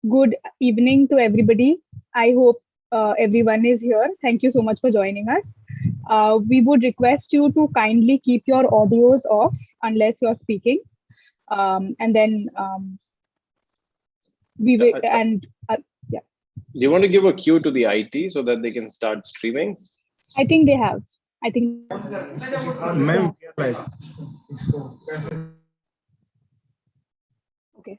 Good evening to everybody. I hope everyone is here. Thank you so much for joining us. We would request you to kindly keep your audios off unless you're speaking. And then we will, and yeah, Do you want to give a cue to the IT so that they can start streaming? I think they have. I think. Ma'am, Okay.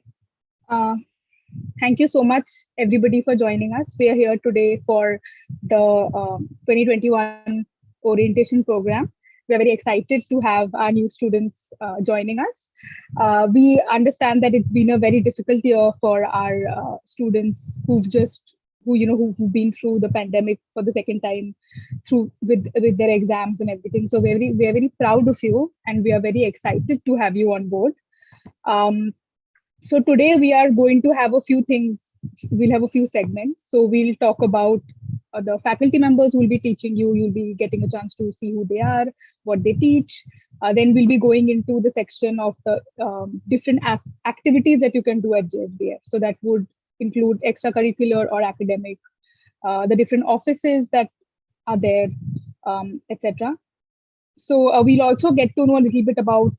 Thank you so much, everybody, for joining us. We are here today for the 2021 orientation program. We are very excited to have our new students joining us. We understand that it's been a very difficult year for our students who've been through the pandemic for the second time through with their exams and everything. So we are very proud of you, and we are very excited to have you on board. So today we are going to have a few things. We'll have a few segments. So we'll talk about the faculty members who will be teaching you. You'll be getting a chance to see who they are, what they teach. Then we'll be going into the section of the different activities that you can do at JSBF. So that would include extracurricular or academic, the different offices that are there, etc. So we'll also get to know a little bit about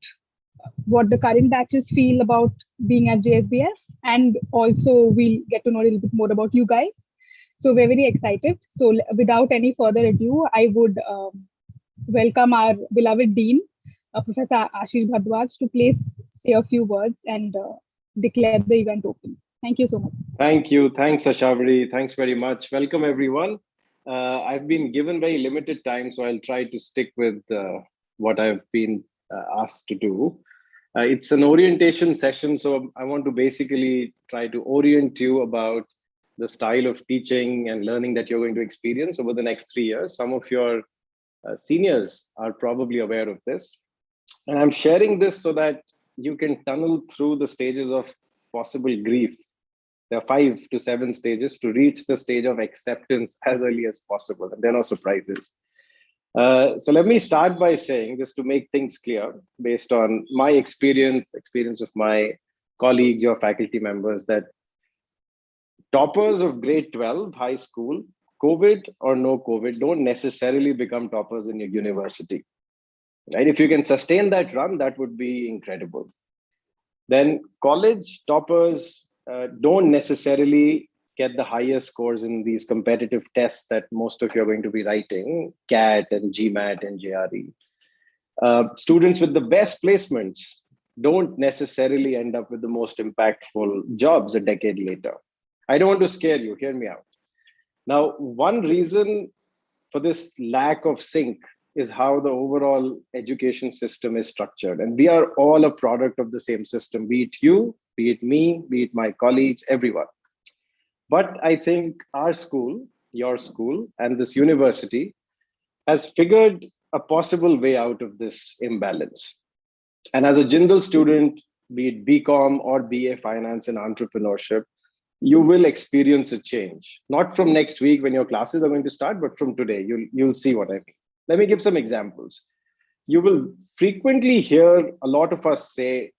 what the current batches feel about being at JSBF, and also we'll get to know a little bit more about you guys. So we're very excited. So without any further ado, I would welcome our beloved Dean, Professor Ashish Bhardwaj, to please say a few words and declare the event open. Thank you so much. Thank you. Thanks, Ashavari. Thanks very much. Welcome, everyone. I've been given very limited time, so I'll try to stick with what I've been asked to do. It's an orientation session, so I want to basically try to orient you about the style of teaching and learning that you're going to experience over the next 3 years. Some of your seniors are probably aware of this. And I'm sharing this so that you can tunnel through the stages of possible grief. There are 5 to 7 stages to reach the stage of acceptance as early as possible. And there are no surprises. So let me start by saying, just to make things clear, based on my experience of my colleagues, your faculty members, that toppers of grade 12 high school, COVID or no COVID, don't necessarily become toppers in your university. Right? If you can sustain that run, that would be incredible. Then college toppers don't necessarily get the highest scores in these competitive tests that most of you are going to be writing, CAT and GMAT and JRE. Students with the best placements don't necessarily end up with the most impactful jobs a decade later. I don't want to scare you, hear me out. Now, one reason for this lack of sync is how the overall education system is structured. And we are all a product of the same system, be it you, be it me, be it my colleagues, everyone. But I think our school, your school, and this university has figured a possible way out of this imbalance. And as a Jindal student, be it BCom or BA Finance and Entrepreneurship, you will experience a change. Not from next week when your classes are going to start, but from today, you'll see what I mean. Let me give some examples. You will frequently hear a lot of us say,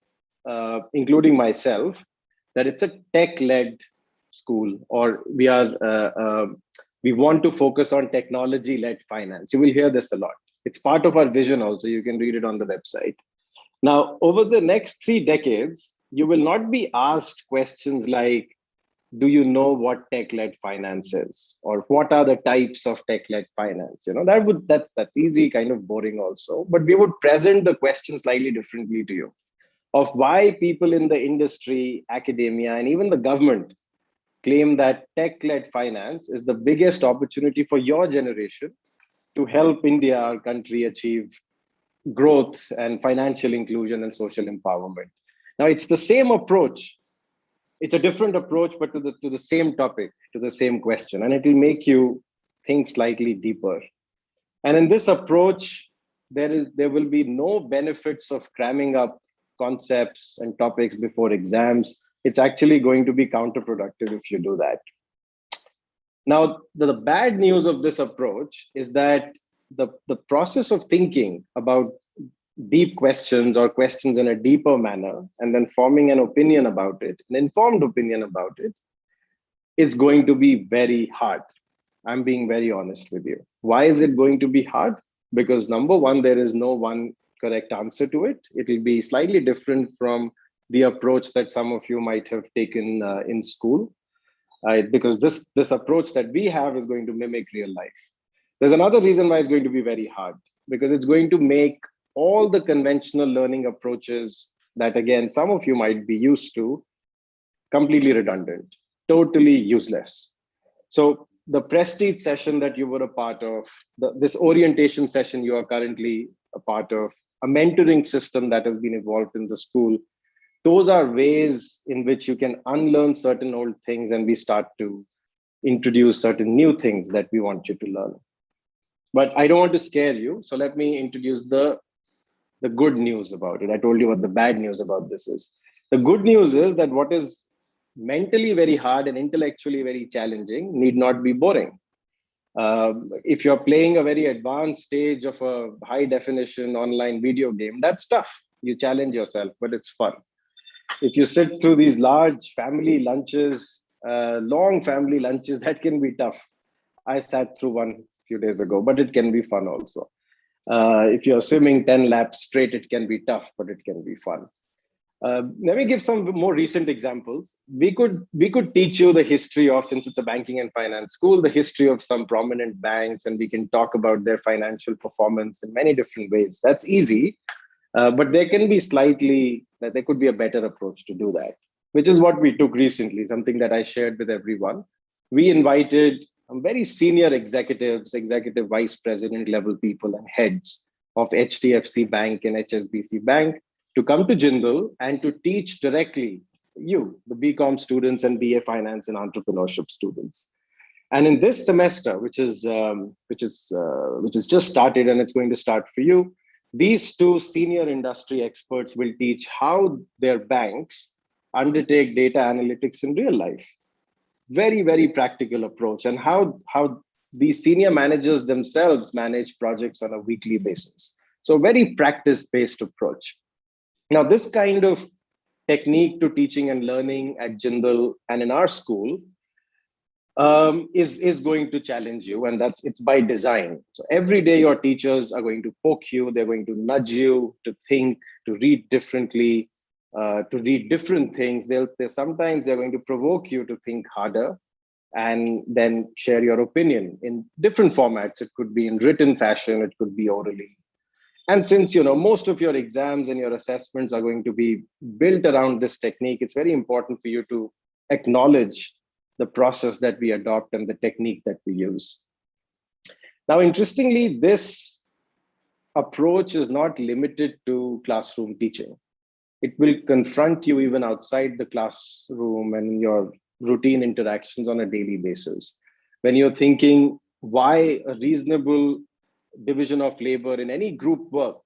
including myself, that it's a tech-led school, or we want to focus on technology-led finance. You will hear this a lot. It's part of our vision also. You can read it on the website. Now, over the next 3 decades, you will not be asked questions like, do you know what tech-led finance is? Or what are the types of tech-led finance? You know, that's easy, kind of boring also. But we would present the question slightly differently to you of why people in the industry, academia, and even the government claim that tech-led finance is the biggest opportunity for your generation to help India, our country, achieve growth and financial inclusion and social empowerment. Now, it's the same approach. It's a different approach, but to the same topic, to the same question, and it will make you think slightly deeper. And in this approach, there will be no benefits of cramming up concepts and topics before exams. It's actually going to be counterproductive if you do that. Now, the bad news of this approach is that the process of thinking about deep questions or questions in a deeper manner and then forming an opinion about it, an informed opinion about it, it's going to be very hard. I'm being very honest with you. Why is it going to be hard? Because number one, there is no one correct answer to it. It will be slightly different from the approach that some of you might have taken in school, because this approach that we have is going to mimic real life. There's another reason why it's going to be very hard, because it's going to make all the conventional learning approaches that, again, some of you might be used to, completely redundant, totally useless. So the prestige session that you were a part of, this orientation session you are currently a part of, a mentoring system that has been evolved in the school, those are ways in which you can unlearn certain old things and we start to introduce certain new things that we want you to learn. But I don't want to scare you, so let me introduce the good news about it. I told you what the bad news about this is. The good news is that what is mentally very hard and intellectually very challenging need not be boring. If you're playing a very advanced stage of a high definition online video game, that's tough. You challenge yourself, but it's fun. If you sit through these large family lunches, long family lunches, that can be tough. I sat through one a few days ago, but it can be fun also. If you're swimming 10 laps straight, it can be tough, but it can be fun. Let me give some more recent examples. We could teach you the history of, since it's a banking and finance school, the history of some prominent banks, and we can talk about their financial performance in many different ways. That's easy, but there could be a better approach to do that, which is what we took recently, something that I shared with everyone. We invited very senior executives, executive vice president level people and heads of HDFC Bank and HSBC Bank to come to Jindal and to teach directly you, the BCom students and BA Finance and Entrepreneurship students. And in this semester, which is just started and it's going to start for you, these two senior industry experts will teach how their banks undertake data analytics in real life. Very, very practical approach, and how these senior managers themselves manage projects on a weekly basis. So very practice-based approach. Now, this kind of technique to teaching and learning at Jindal and in our school is going to challenge you, and it's by design. So every day your teachers are going to poke you, they're going to nudge you to think, to read differently, to read different things. Sometimes they're going to provoke you to think harder and then share your opinion in different formats. It could be in written fashion, it could be orally. And since most of your exams and your assessments are going to be built around this technique, it's very important for you to acknowledge the process that we adopt and the technique that we use. Now, interestingly, this approach is not limited to classroom teaching. It will confront you even outside the classroom and in your routine interactions on a daily basis. When you're thinking why a reasonable division of labor in any group work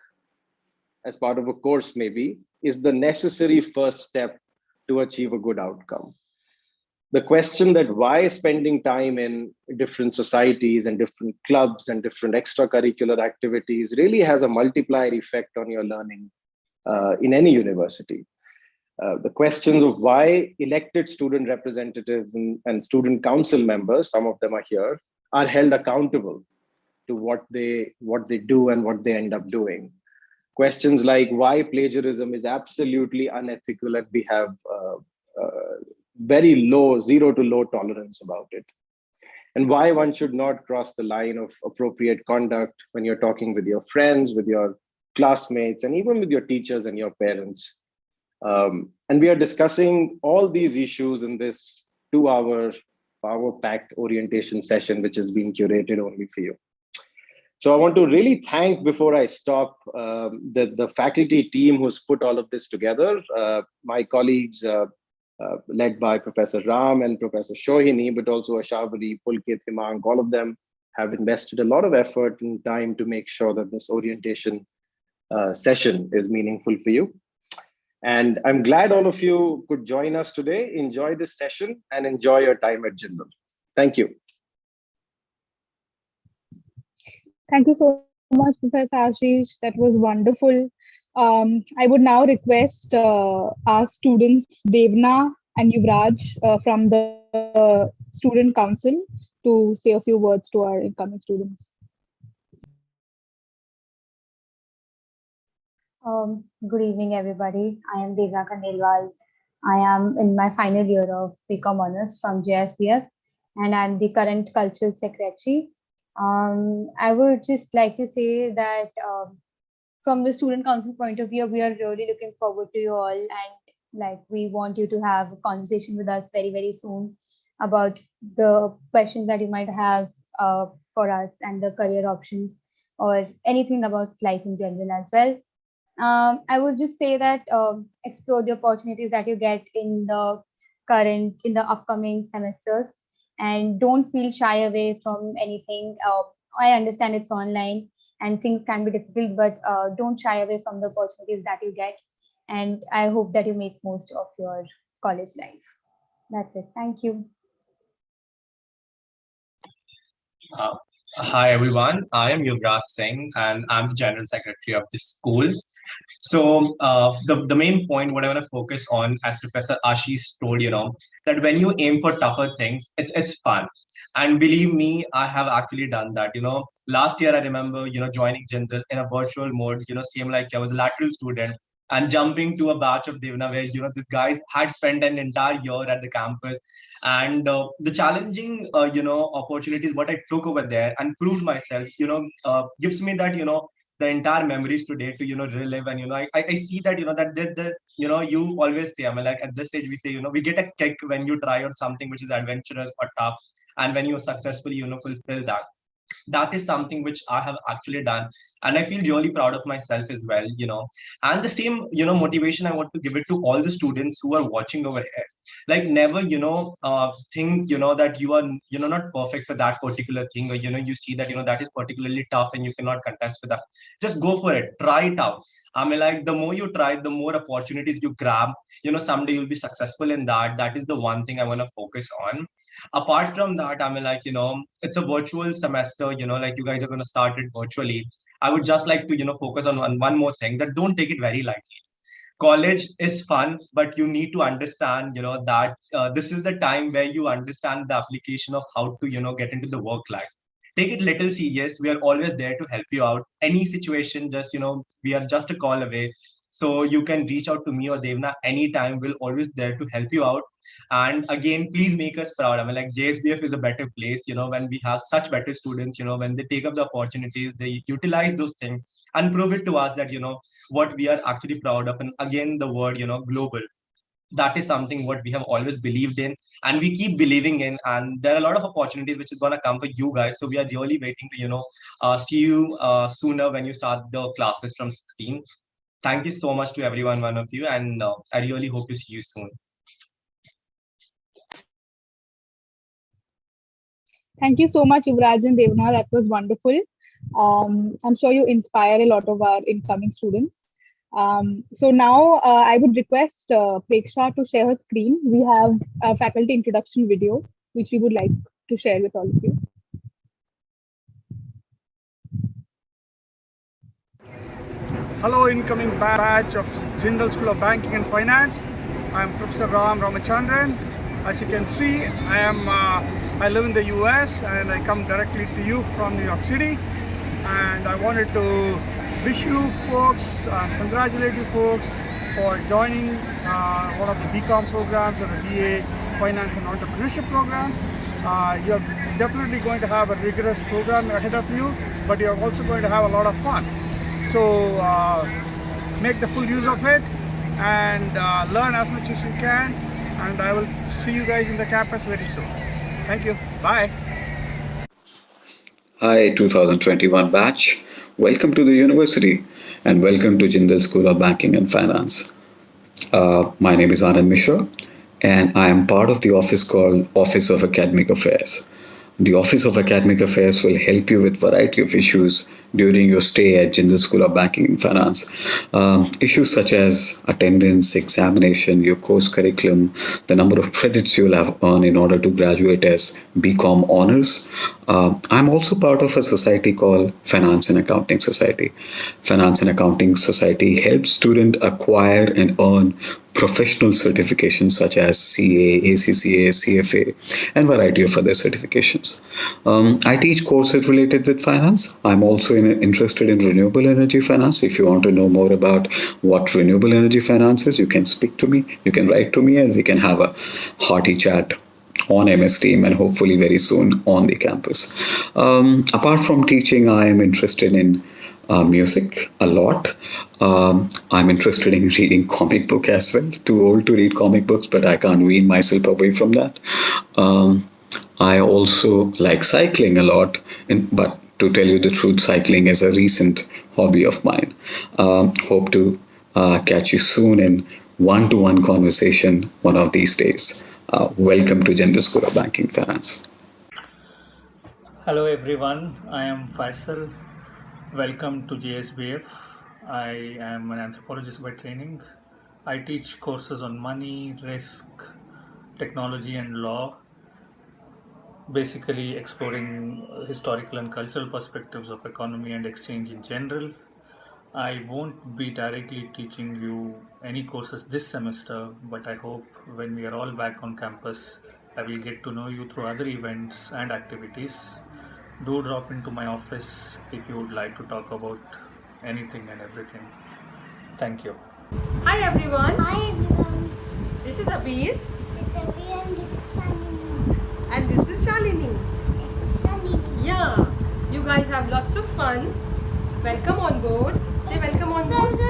as part of a course maybe is the necessary first step to achieve a good outcome. The question that why spending time in different societies and different clubs and different extracurricular activities really has a multiplier effect on your learning in any university. The questions of why elected student representatives and student council members, some of them are here, are held accountable to what they do and what they end up doing. Questions like why plagiarism is absolutely unethical and we have very low, zero to low tolerance about it. And why one should not cross the line of appropriate conduct when you're talking with your friends, with your classmates, and even with your teachers and your parents. And we are discussing all these issues in this 2-hour power-packed orientation session, which has been curated only for you. So I want to really thank, before I stop, the faculty team who's put all of this together. My colleagues, led by Professor Ram and Professor Shohini, but also Ashabari, Pulkit, Himang, all of them have invested a lot of effort and time to make sure that this orientation session is meaningful for you. And I'm glad all of you could join us today. Enjoy this session and enjoy your time at Jindal. Thank you. Thank you so much, Professor Ashish. That was wonderful. I would now request our students Devna and Yuvraj from the Student Council to say a few words to our incoming students. Good evening, everybody. I am Devna Khandelwal. I am in my final year of BCom Honors from Jsbf, and I'm the current Cultural Secretary. I would just like to say that from the Student Council point of view, we are really looking forward to you all, and like we want you to have a conversation with us very, very soon about the questions that you might have for us and the career options or anything about life in general as well. I would just say that explore the opportunities that you get in the upcoming semesters, and don't feel shy away from anything. I understand it's online and things can be difficult, but don't shy away from the opportunities that you get. And I hope that you make most of your college life. That's it. Thank you. Uh, Hi everyone, I am Yuvraj Singh and I'm the General Secretary of the school. So the main point, what I want to focus on, as Professor Ashish told, that when you aim for tougher things, it's fun. And believe me, I have actually done that. Last year I remember, joining Jindal in a virtual mode, same like I was a lateral student and jumping to a batch of Devna where, this guy had spent an entire year at the campus. And the challenging, opportunities, what I took over there and proved myself, gives me that, the entire memories today to relive. And I see that that you always say, I mean, like at this age we say we get a kick when you try out something which is adventurous or tough, and when you successfully fulfill that is something which I have actually done, and I feel really proud of myself as well. And the same motivation I want to give it to all the students who are watching over here. Like never think that you are not perfect for that particular thing, or you see that that is particularly tough and you cannot contest for that. Just go for it, try it out. I mean, like the more you try, the more opportunities you grab. Someday you'll be successful in that. That is the one thing I want to focus on. Apart from that, I mean, like it's a virtual semester, like you guys are going to start it virtually. I would just like to focus on one more thing, that don't take it very lightly. College is fun, but you need to understand that this is the time where you understand the application of how to get into the work life. Take it little serious. We are always there to help you out. Any situation, just we are just a call away. So you can reach out to me or Devna anytime. We'll always there to help you out. And again, please make us proud. I mean, like JSBF is a better place, when we have such better students, when they take up the opportunities, they utilize those things and prove it to us that, what we are actually proud of. And again, the word, global. That is something what we have always believed in and we keep believing in. And there are a lot of opportunities which is going to come for you guys. So we are really waiting to, see you sooner when you start the classes from 16. Thank you so much to everyone, one of you. And I really hope to see you soon. Thank you so much, Yuvraj and Devna. That was wonderful. I'm sure you inspire a lot of our incoming students. So now I would request Preksha to share her screen. We have a faculty introduction video, which we would like to share with all of you. Hello, incoming batch of Jindal School of Banking and Finance. I'm Professor Ram Ramachandran. As you can see, I live in the US and I come directly to you from New York City. And I wanted to wish you folks, congratulate you folks for joining one of the BCom programs or the BA Finance and Entrepreneurship program. You're definitely going to have a rigorous program ahead of you, but you're also going to have a lot of fun. So make the full use of it and learn as much as you can. And I will see you guys in the campus very soon. Thank you. Bye. Hi 2021 batch, welcome to the university and welcome to Jindal School of Banking and Finance. My name is Anand Mishra and I am part of the office called Office of Academic Affairs. The Office of Academic Affairs will help you with variety of issues during your stay at Jindal School of Banking and Finance. Issues such as attendance, examination, your course curriculum, the number of credits you'll have earned in order to graduate as BCom Honors. I'm also part of a society called Finance and Accounting Society. Finance and Accounting Society helps students acquire and earn professional certifications such as CA, ACCA, CFA, and variety of other certifications. I teach courses related with finance. I'm also interested in renewable energy finance. If you want to know more about what renewable energy finance is, you can speak to me, you can write to me, and we can have a hearty chat on MS Team and hopefully very soon on the campus. Apart from teaching, I am interested in music a lot. I'm interested in reading comic book as well. Too old to read comic books, but I can't wean myself away from that. I also like cycling a lot, but to tell you the truth, cycling is a recent hobby of mine. Hope to catch you soon in one-to-one conversation one of these days. Welcome to Jindal School of Banking Finance. Hello everyone, I am Faisal. Welcome to Jsbf. I am an anthropologist by training. I teach courses on money, risk, technology, and law, basically exploring historical and cultural perspectives of economy and exchange in general. I won't be directly teaching you any courses this semester, but I hope when we are all back on campus, I will get to know you through other events and activities. Do drop into my office if you would like to talk about anything and everything. Thank you. Hi everyone. Hi everyone. This is Abir. This is Ravi and this is Soni. And this is Shalini. This is Soni. Yeah, you guys have lots of fun. Welcome on board. Say welcome on board.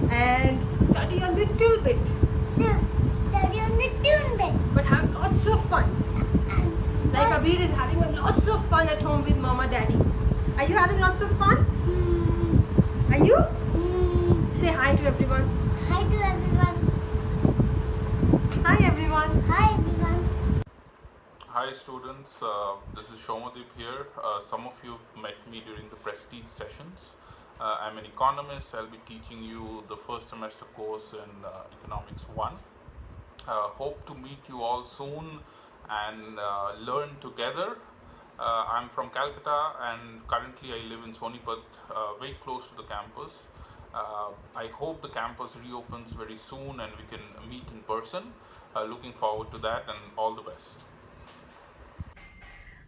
And study a little bit. So, study a little bit. But have lots of fun. Like Abir is having lots of fun at home with Mama Daddy. Are you having lots of fun? Are you? Say hi to everyone. Hi to everyone. Hi everyone. Hi everyone. Hi students, this is Shomadip here. Some of you have met me during the Prestige sessions. I'm an economist. I'll be teaching you the first semester course in Economics 1. Hope to meet you all soon and learn together. I'm from Calcutta and currently I live in Sonipat, very close to the campus. I hope the campus reopens very soon and we can meet in person. Looking forward to that and all the best.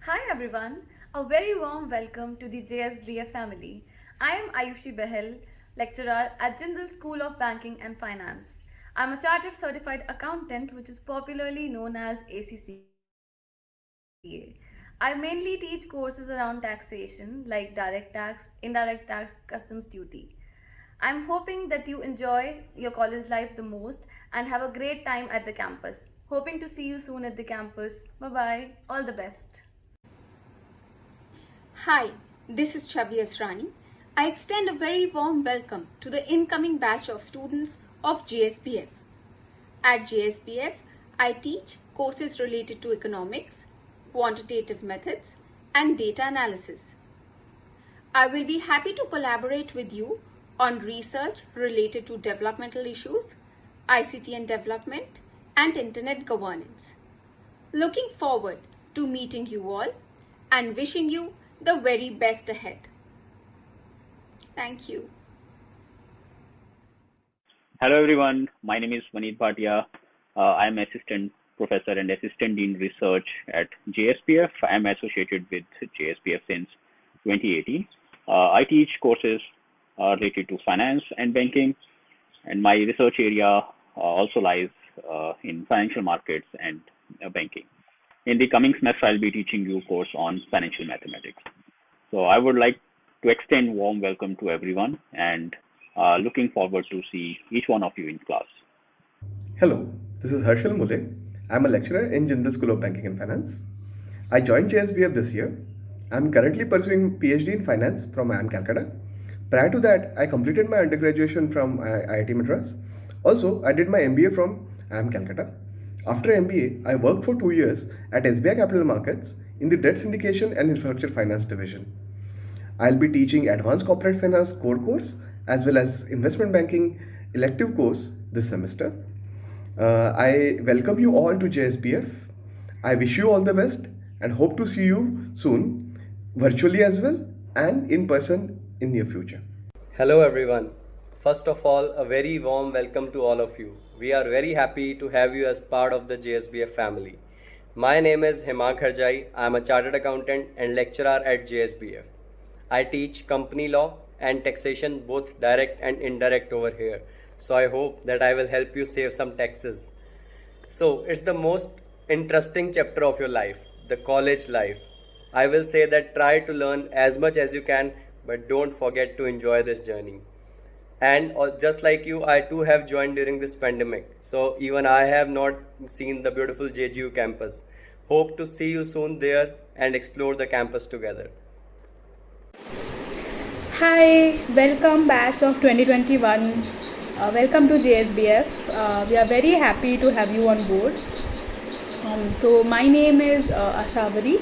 Hi everyone, a very warm welcome to the Jsbf family. I am Ayushi Behel, lecturer at Jindal School of Banking and Finance. I'm a chartered certified accountant, which is popularly known as ACCA. I mainly teach courses around taxation like direct tax, indirect tax, customs duty. I'm hoping that you enjoy your college life the most and have a great time at the campus. Hoping to see you soon at the campus. Bye-bye. All the best. Hi, this is Jsbf Report. I extend a very warm welcome to the incoming batch of students of Jsbf. At Jsbf, I teach courses related to economics, quantitative methods, and data analysis. I will be happy to collaborate with you on research related to developmental issues, ICT and development, and internet governance. Looking forward to meeting you all and wishing you the very best ahead. Thank you. Hello everyone, my name is Maneet Bhatia. I am Assistant Professor and Assistant Dean Research at Jsbf. I am associated with Jsbf since 2018. I teach courses related to finance and banking, and my research area also lies in financial markets and banking. In the coming semester, I'll be teaching you a course on financial mathematics. So I would like to extend warm welcome to everyone and looking forward to see each one of you in class. Hello, this is Harshal Mule. I'm a lecturer in Jindal School of Banking and Finance. I joined JSBF this year. I'm currently pursuing PhD in Finance from IIM Calcutta. Prior to that, I completed my undergraduation from IIT Madras. Also, I did my MBA from IIM Calcutta. After MBA, I worked for 2 years at SBI Capital Markets in the Debt Syndication and Infrastructure Finance Division. I'll be teaching Advanced Corporate Finance core course as well as Investment Banking elective course this semester. I welcome you all to JSBF. I wish you all the best and hope to see you soon, virtually as well and in person in near future. Hello everyone. First of all, a very warm welcome to all of you. We are very happy to have you as part of the JSBF family. My name is Hemang Kharjai. I am a chartered accountant and lecturer at JSBF. I teach company law and taxation, both direct and indirect over here. So I hope that I will help you save some taxes. So it's the most interesting chapter of your life, the college life. I will say that try to learn as much as you can, but don't forget to enjoy this journey. And just like you, I too have joined during this pandemic. So even I have not seen the beautiful JGU campus. Hope to see you soon there and explore the campus together. Hi, welcome batch of 2021. Welcome to JSBF. We are very happy to have you on board. So my name is Ashavari.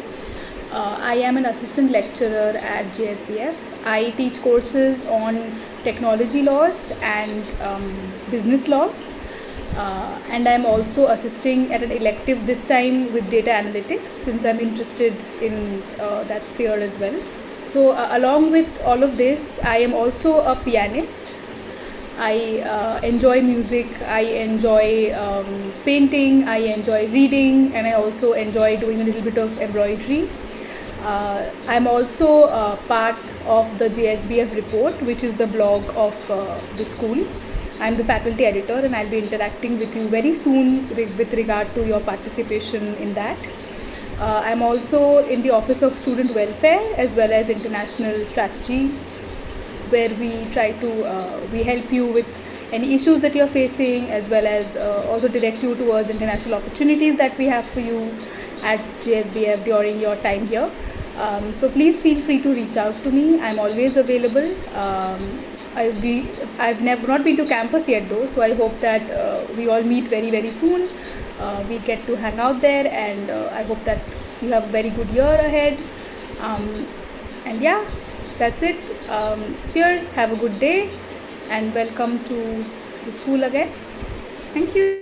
I am an assistant lecturer at JSBF. I teach courses on technology laws and business laws. And I'm also assisting at an elective this time with data analytics, since I'm interested in that sphere as well. So along with all of this, I am also a pianist. I enjoy music, I enjoy painting, I enjoy reading, and I also enjoy doing a little bit of embroidery. I'm also part of the Jsbf Report, which is the blog of the school. I'm the faculty editor, and I'll be interacting with you very soon with regard to your participation in that. I'm also in the Office of Student Welfare as well as International Strategy, where we try to we help you with any issues that you're facing, as well as also direct you towards international opportunities that we have for you at JSBF during your time here. So please feel free to reach out to me. I'm always available. I've not been to campus yet though, so I hope that we all meet very, very soon. We get to hang out there, and I hope that you have a very good year ahead. And yeah, that's it. Cheers, have a good day, and welcome to the school again. Thank you.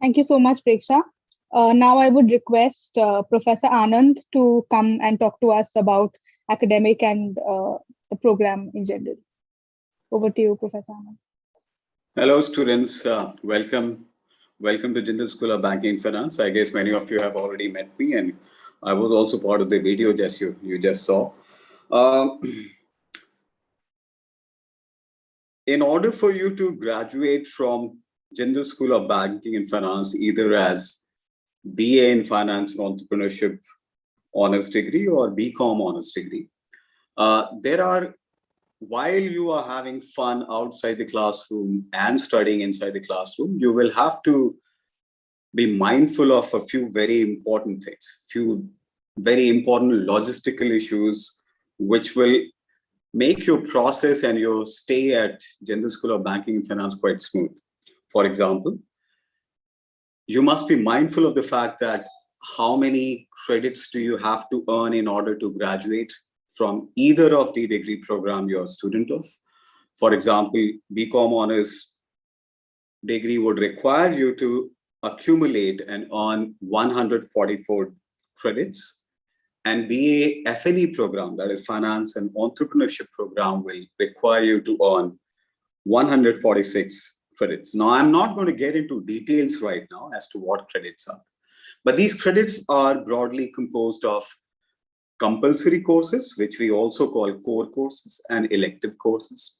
Thank you so much, Preksha. Now I would request Professor Anand to come and talk to us about academic and the program in general. Over to you, Professor Anand. Hello, students. Welcome to Jindal School of Banking and Finance. I guess many of you have already met me, and I was also part of the video you just saw. In order for you to graduate from Jindal School of Banking and Finance, either as BA in Finance and Entrepreneurship honors degree or BCom honors degree, while you are having fun outside the classroom and studying inside the classroom, you will have to be mindful of a few very important things, few very important logistical issues, which will make your process and your stay at Jindal School of Banking and Finance quite smooth. For example, you must be mindful of the fact that how many credits do you have to earn in order to graduate from either of the degree program you're a student of. For example, BCom honors degree would require you to accumulate and earn 144 credits, and BA FNE program, that is Finance and Entrepreneurship program, will require you to earn 146 credits. Now, I'm not going to get into details right now as to what credits are, but these credits are broadly composed of compulsory courses, which we also call core courses, and elective courses.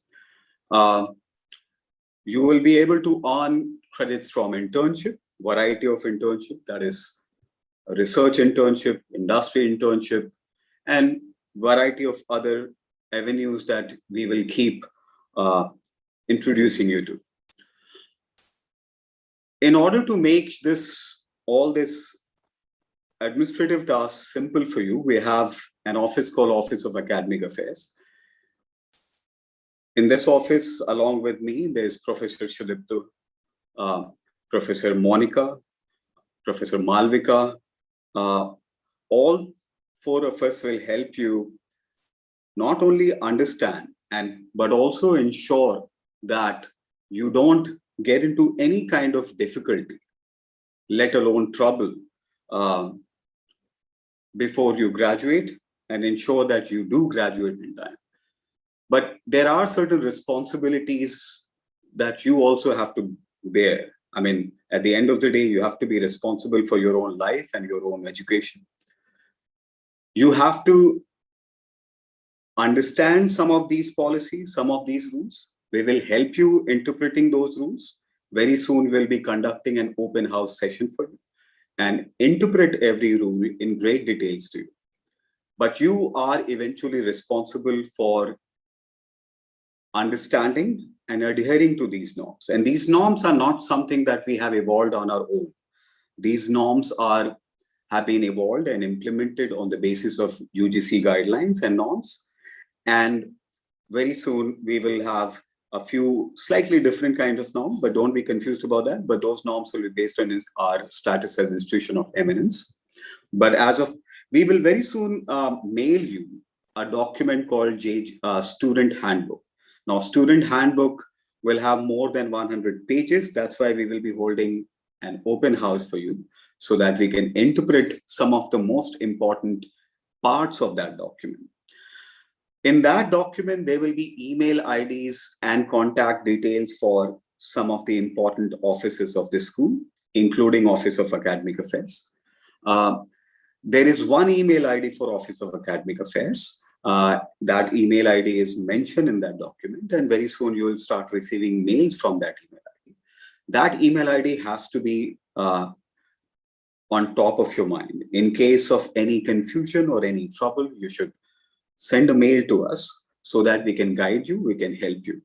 You will be able to earn credits from internship, variety of internship, that is research internship, industry internship, and variety of other avenues that we will keep introducing you to. In order to make all this administrative tasks simple for you, we have an office called Office of Academic Affairs. In this office, along with me, there's Professor Shudipto, Professor Monica, Professor Malvika. All four of us will help you not only understand but also ensure that you don't get into any kind of difficulty, let alone trouble, before you graduate and ensure that you do graduate in time. But there are certain responsibilities that you also have to bear. I mean, at the end of the day, you have to be responsible for your own life and your own education. You have to understand some of these policies, some of these rules. We will help you interpreting those rules. Very soon, we'll be conducting an open house session for you and interpret every rule in great details to you. But you are eventually responsible for understanding and adhering to these norms. And these norms are not something that we have evolved on our own. These norms have been evolved and implemented on the basis of UGC guidelines and norms. And very soon we will have a few slightly different kind of norms, but don't be confused about that. But those norms will be based on our status as institution of eminence. But we will very soon mail you a document called Student Handbook. Now, Student Handbook will have more than 100 pages. That's why we will be holding an open house for you so that we can interpret some of the most important parts of that document. In that document, there will be email IDs and contact details for some of the important offices of the school, including Office of Academic Affairs. There is one email ID for Office of Academic Affairs. That email ID is mentioned in that document, and very soon you will start receiving mails from that email ID. That email ID has to be on top of your mind. In case of any confusion or any trouble, you should send a mail to us so that we can guide you, we can help you.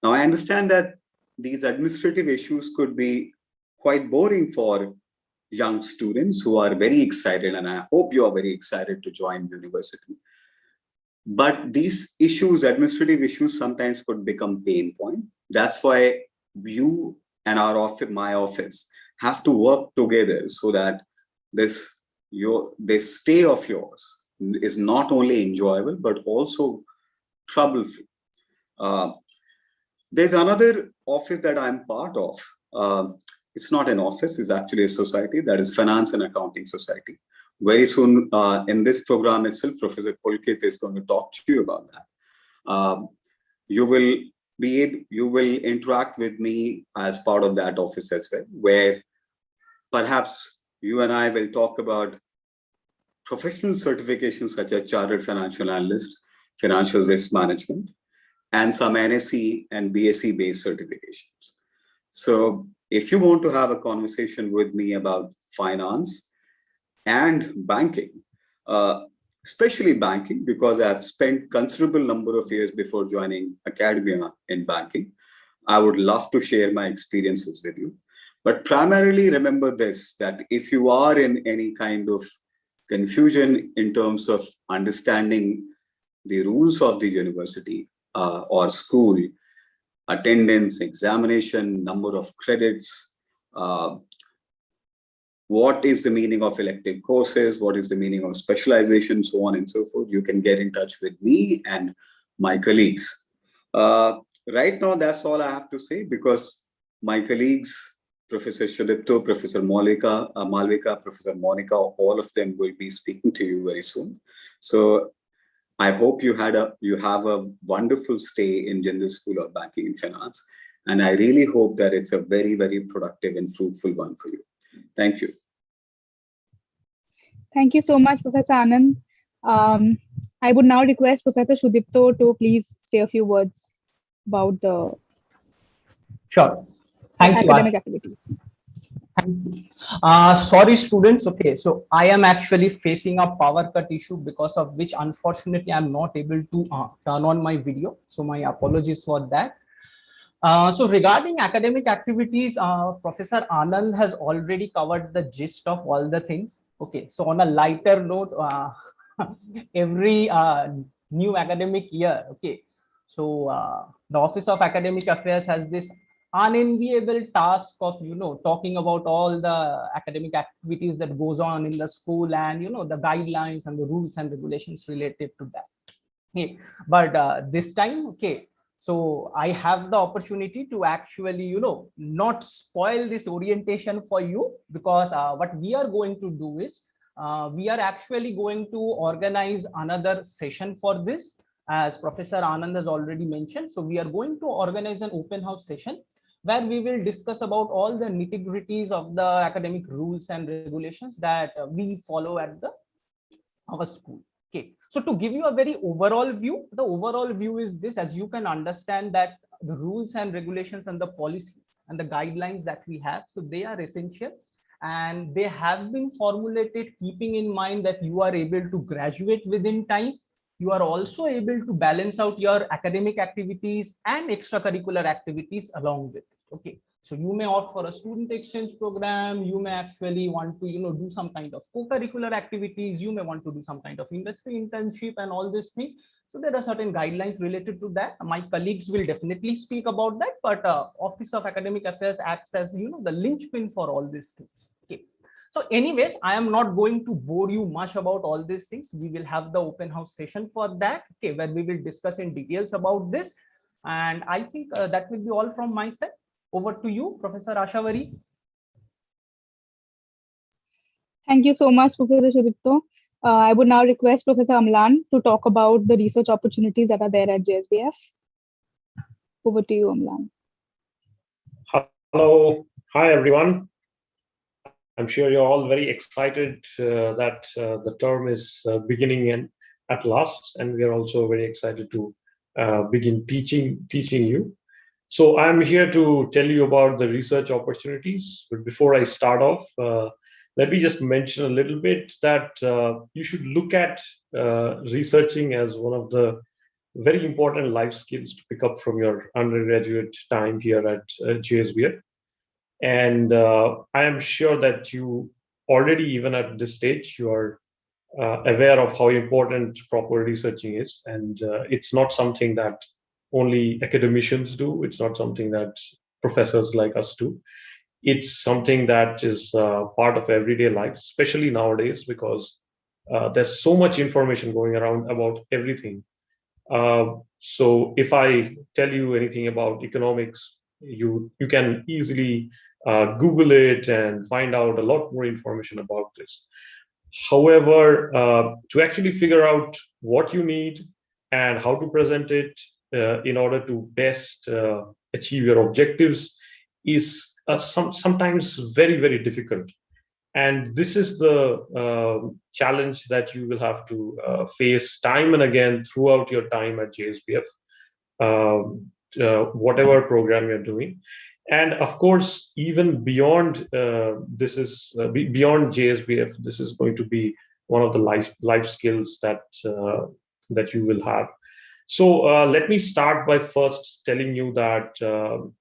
Now, I understand that these administrative issues could be quite boring for young students who are very excited, and I hope you are very excited to join university. But these issues, administrative issues, sometimes could become pain point. That's why you and our office, my office, have to work together so that this stay of yours is not only enjoyable, but also trouble-free. There's another office that I'm part of. It's not an office, it's actually a society, that is Finance and Accounting Society. Very soon in this program itself, Professor Pulkit is going to talk to you about that. You will interact with me as part of that office as well, where perhaps you and I will talk about professional certifications such as Chartered Financial Analyst, Financial Risk Management, and some NSE and BSc based certifications. So if you want to have a conversation with me about finance and banking, especially banking, because I've spent considerable number of years before joining academia in banking, I would love to share my experiences with you. But primarily remember this, that if you are in any kind of confusion in terms of understanding the rules of the university or school, attendance, examination, number of credits, what is the meaning of elective courses, what is the meaning of specialization, so on and so forth, you can get in touch with me and my colleagues. Right now, that's all I have to say, because my colleagues, Professor Shudipto, Professor Malvika, Professor Monica, all of them will be speaking to you very soon. So I hope you have a wonderful stay in Jindal School of Banking and Finance. And I really hope that it's a very, very productive and fruitful one for you. Thank you. Thank you so much, Professor Anand. I would now request Professor Shudipto to please say a few words about the academic activities. Sorry, students. Okay, so I am actually facing a power cut issue, because of which, unfortunately, I'm not able to turn on my video. So my apologies for that. So regarding academic activities, Professor Anand has already covered the gist of all the things. Okay, so on a lighter note, every new academic year, okay, so the Office of Academic Affairs has this unenviable task of talking about all the academic activities that goes on in the school, and the guidelines and the rules and regulations related to that. Okay, but this time, okay, so I have the opportunity to actually not spoil this orientation for you, because what we are going to do is we are actually going to organize another session for this, as Professor Anand has already mentioned. So we are going to organize an open house session where we will discuss about all the nitty-gritties of the academic rules and regulations that we follow at our school. Okay, so to give you a very overall view, the overall view is this: as you can understand that the rules and regulations and the policies and the guidelines that we have, so they are essential, and they have been formulated keeping in mind that you are able to graduate within time. You are also able to balance out your academic activities and extracurricular activities along with it. Okay, so you may opt for a student exchange program. You may actually want to, do some kind of co-curricular activities. You may want to do some kind of industry internship and all these things. So there are certain guidelines related to that. My colleagues will definitely speak about that, but Office of Academic Affairs acts as, the linchpin for all these things. Okay. So anyways, I am not going to bore you much about all these things. We will have the open house session for that, okay, where we will discuss in details about this. And I think that will be all from my side. Over to you, Professor Ashavari. Thank you so much, Professor Sudipto. I would now request Professor Amlan to talk about the research opportunities that are there at JSBF. Over to you, Amlan. Hello. Hi, everyone. I'm sure you're all very excited that the term is beginning at last, and we are also very excited to begin teaching you. So I'm here to tell you about the research opportunities. But before I start off, let me just mention a little bit that you should look at researching as one of the very important life skills to pick up from your undergraduate time here at JSBF. And I am sure that you already, even at this stage, you are aware of how important proper researching is. And it's not something that only academicians do. It's not something that professors like us do. It's something that is part of everyday life, especially nowadays, because there's so much information going around about everything. So if I tell you anything about economics, you can easily Google it and find out a lot more information about this. However, to actually figure out what you need and how to present it in order to best achieve your objectives is sometimes very, very difficult. And this is the challenge that you will have to face time and again throughout your time at JSBF, whatever program you're doing. And of course, even beyond beyond JSBF, this is going to be one of the life skills that you will have. So let me start by first telling you that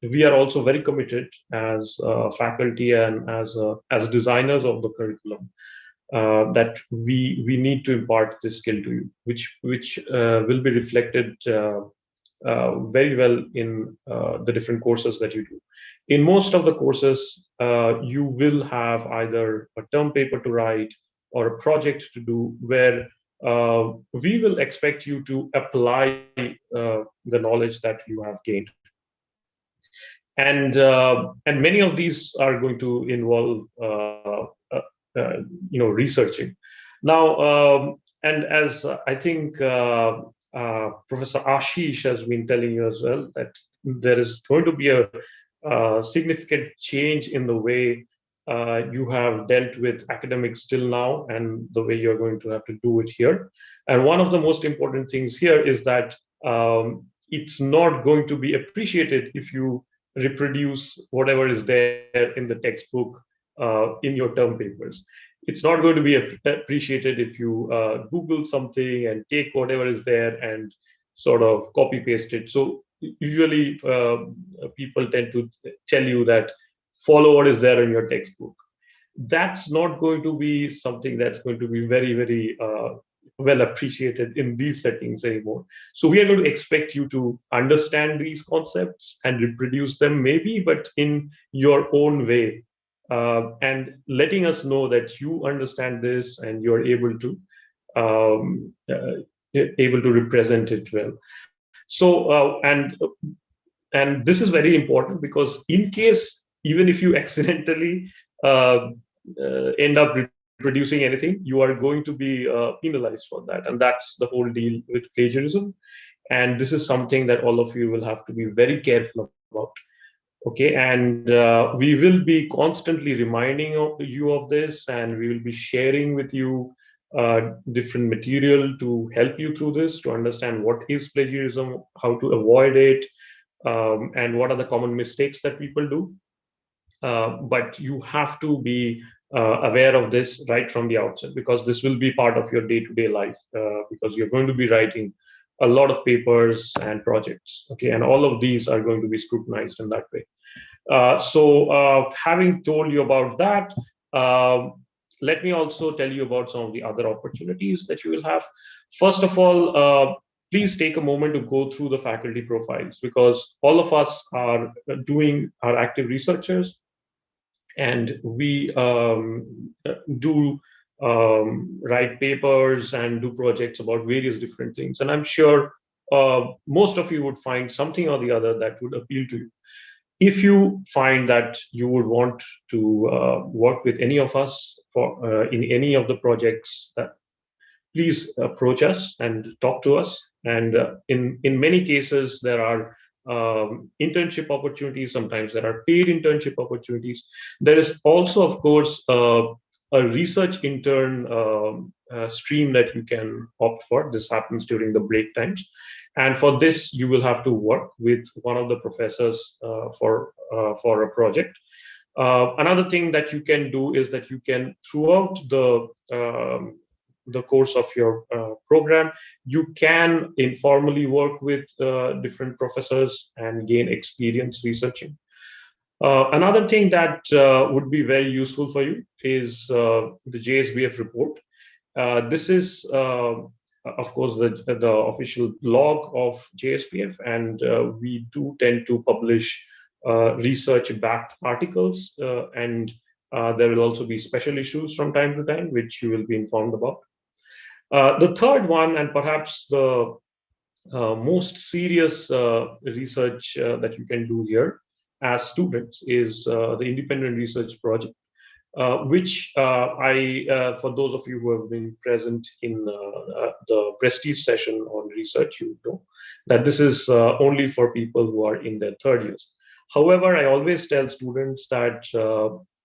we are also very committed as faculty and as designers of the curriculum that we need to impart this skill to you, which will be reflected very well in the different courses that you do. In most of the courses, you will have either a term paper to write or a project to do where we will expect you to apply the knowledge that you have gained. And many of these are going to involve researching. Now, and as I think Professor Ashish has been telling you as well, that there is going to be a significant change in the way you have dealt with academics till now and the way you're going to have to do it here. And one of the most important things here is that it's not going to be appreciated if you reproduce whatever is there in the textbook in your term papers. It's not going to be appreciated if you Google something and take whatever is there and sort of copy paste it. So usually people tend to tell you that follow what is there in your textbook. That's not going to be something that's going to be very, very well appreciated in these settings anymore. So we are going to expect you to understand these concepts and reproduce them maybe, but in your own way, and letting us know that you understand this and you're able to represent it well. So and this is very important, because in case even if you accidentally end up producing anything, you are going to be penalized for that. And that's the whole deal with plagiarism. And this is something that all of you will have to be very careful about. Okay, and we will be constantly reminding you of this, and we will be sharing with you different material to help you through this, to understand what is plagiarism, how to avoid it, and what are the common mistakes that people do. But you have to be aware of this right from the outset, because this will be part of your day-to-day life, because you're going to be writing a lot of papers and projects. Okay, and all of these are going to be scrutinized in that way. Having told you about that, let me also tell you about some of the other opportunities that you will have. First of all, please take a moment to go through the faculty profiles, because all of us are active researchers, and we do write papers and do projects about various different things. And I'm sure most of you would find something or the other that would appeal to you. If you find that you would want to work with any of us in any of the projects, please approach us and talk to us. And in many cases, there are internship opportunities. Sometimes there are paid internship opportunities. There is also, of course, a research intern stream that you can opt for. This happens during the break times. And for this, you will have to work with one of the professors for a project. Another thing that you can do is that you can, throughout the course of your program, you can informally work with different professors and gain experience researching. Another thing that would be very useful for you is the Jsbf report. This is, of course, the official log of JSPF, and we do tend to publish research-backed articles, and there will also be special issues from time to time, which you will be informed about. The third one, and perhaps the most serious research that you can do here as students, is the independent research project, which for those of you who have been present in the prestige session on research, you know that this is only for people who are in their third years. However, I always tell students that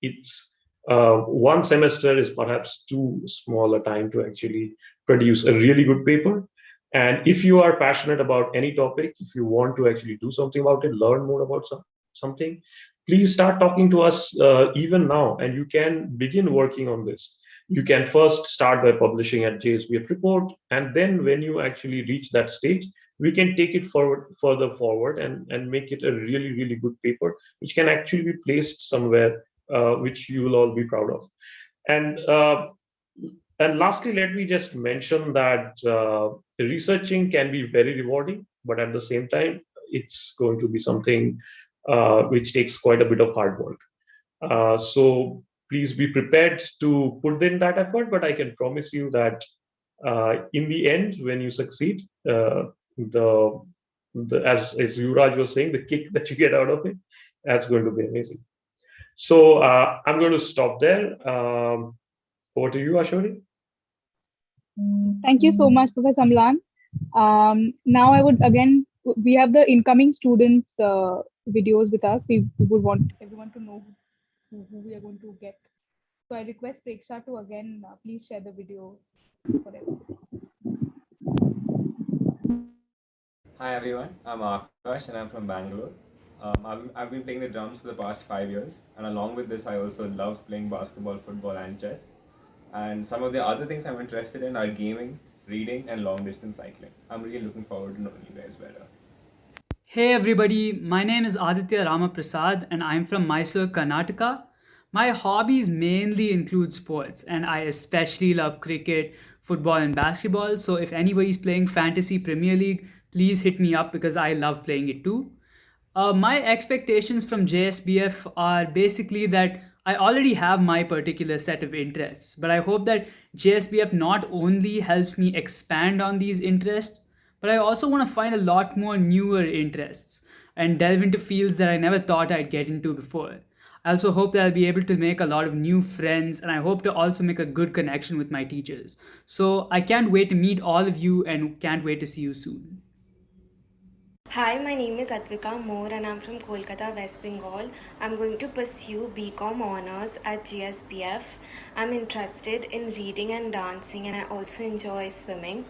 it's one semester is perhaps too small a time to actually produce a really good paper. And if you are passionate about any topic, if you want to actually do something about it, learn more about something, please start talking to us even now, and you can begin working on this. You can first start by publishing at Jsbf Report, and then when you actually reach that stage, we can take it further forward and make it a really, really good paper, which can actually be placed somewhere which you will all be proud of. And lastly, let me just mention that researching can be very rewarding, but at the same time, it's going to be something which takes quite a bit of hard work. So please be prepared to put in that effort, but I can promise you that in the end, when you succeed, as Yuvraj was saying, the kick that you get out of it, that's going to be amazing. So I'm going to stop there. Over to you, Ashwini. Thank you so much, Professor Amlan. Now I would again, we have the incoming students videos with us. We would want everyone to know who we are going to get. So I request Preksha to again please share the video for everyone. Hi everyone, I'm Akash and I'm from Bangalore. I've been playing the drums for the past 5 years, and along with this I also love playing basketball, football and chess. And some of the other things I'm interested in are gaming, reading and long distance cycling. I'm really looking forward to knowing you guys better. Hey everybody, my name is Aditya Ramaprasad and I'm from Mysore, Karnataka. My hobbies mainly include sports, and I especially love cricket, football and basketball. So if anybody's playing Fantasy Premier League, please hit me up because I love playing it too. My expectations from JSBF are basically that I already have my particular set of interests, but I hope that JSBF not only helps me expand on these interests, but I also want to find a lot more newer interests and delve into fields that I never thought I'd get into before. I also hope that I'll be able to make a lot of new friends, and I hope to also make a good connection with my teachers. So I can't wait to meet all of you and can't wait to see you soon. Hi, my name is Atvika Moore and I'm from Kolkata, West Bengal. I'm going to pursue BCom honors at GSBF. I'm interested in reading and dancing and I also enjoy swimming.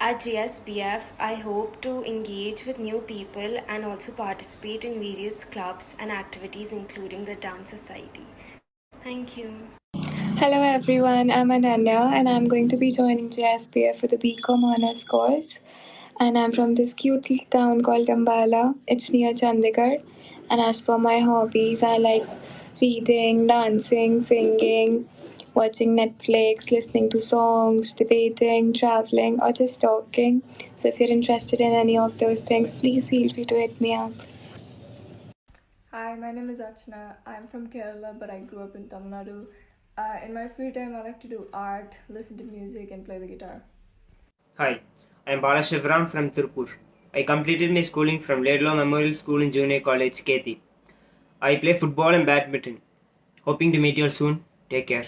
At GSBF, I hope to engage with new people and also participate in various clubs and activities including the Dance Society. Thank you. Hello everyone, I'm Ananya and I'm going to be joining JSPF for the BCom Honors course. And I'm from this cute little town called Ambala. It's near Chandigarh. And as for my hobbies, I like reading, dancing, singing, watching Netflix, listening to songs, debating, traveling, or just talking. So if you're interested in any of those things, please feel free to hit me up. Hi, my name is Archana. I'm from Kerala, but I grew up in Tamil Nadu. In my free time, I like to do art, listen to music, and play the guitar. Hi, I am Balashivram from Tirupur. I completed my schooling from Laidlaw Memorial School in Junior College, Kethi. I play football and badminton. Hoping to meet you all soon. Take care.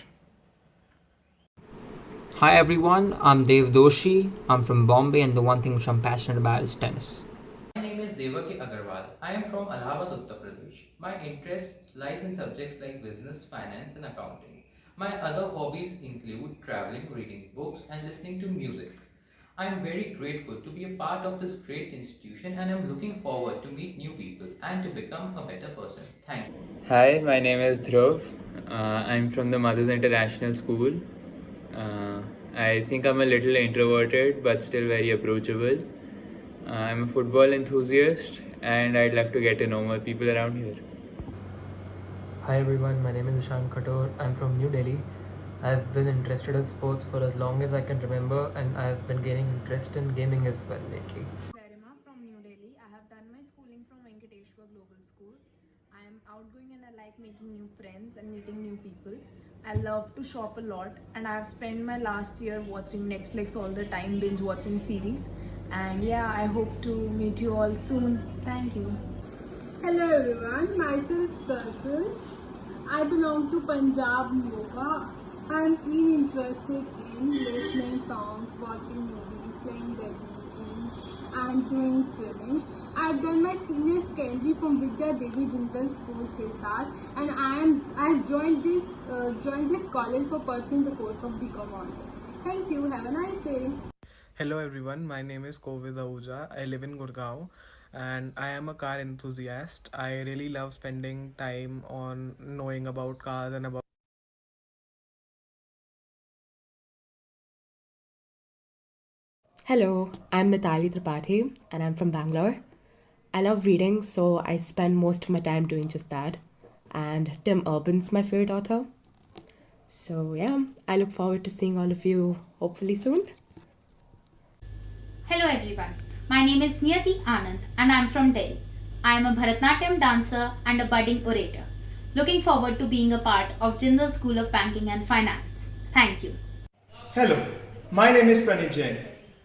Hi everyone, I'm Dev Doshi. I'm from Bombay and the one thing which I'm passionate about is tennis. My name is Devaki Agarwal. I am from Allahabad, Uttar Pradesh. My interest lies in subjects like business, finance, and accounting. My other hobbies include traveling, reading books, and listening to music. I am very grateful to be a part of this great institution and I'm looking forward to meet new people and to become a better person. Thank you. Hi, my name is Dhruv. I'm from the Mothers International School. I think I'm a little introverted but still very approachable. I'm a football enthusiast and I'd love to get to know more people around here. Hi everyone, my name is Ishan Khator. I'm from New Delhi. I've been interested in sports for as long as I can remember and I've been gaining interest in gaming as well lately. Garima from New Delhi. I have done my schooling from Venkateshwar Global School. I am outgoing and I like making new friends and meeting new people. I love to shop a lot and I have spent my last year watching Netflix all the time, binge watching series. And yeah, I hope to meet you all soon. Thank you. Hello everyone, myself Darshil. I belong to Punjab Yoga. I'm keen interested in listening songs, watching movies, playing badminton and doing swimming. I've done my senior secondary from Vidya Devi Jindal School, Kesar, and I've joined this college for pursuing the course of BCom honors. Thank you. Have a nice day. Hello everyone, my name is Koviz Ahuja. I live in Gurgaon and I am a car enthusiast. I really love spending time on knowing about cars and about Hello, I'm Mitali Tripathi and I'm from Bangalore. I love reading, so I spend most of my time doing just that. And Tim Urban's my favorite author. So yeah, I look forward to seeing all of you hopefully soon. Hello everyone, my name is Niyati Anand and I'm from Delhi. I am a Bharatanatyam dancer and a budding orator. Looking forward to being a part of Jindal School of Banking and Finance. Thank you. Hello, my name is Pranit Jain.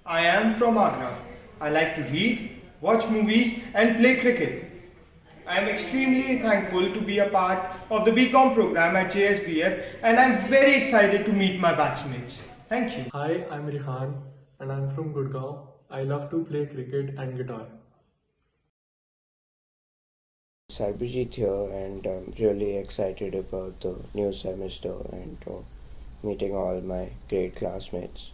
I am from Agra. I like to read, watch movies and play cricket. I am extremely thankful to be a part of the BCom program at JSBF and I am very excited to meet my batchmates. Thank you. Hi, I'm Rihan and I'm from Gurgaon. I love to play cricket and guitar. Sarbijit here and I'm really excited about the new semester and meeting all my great classmates.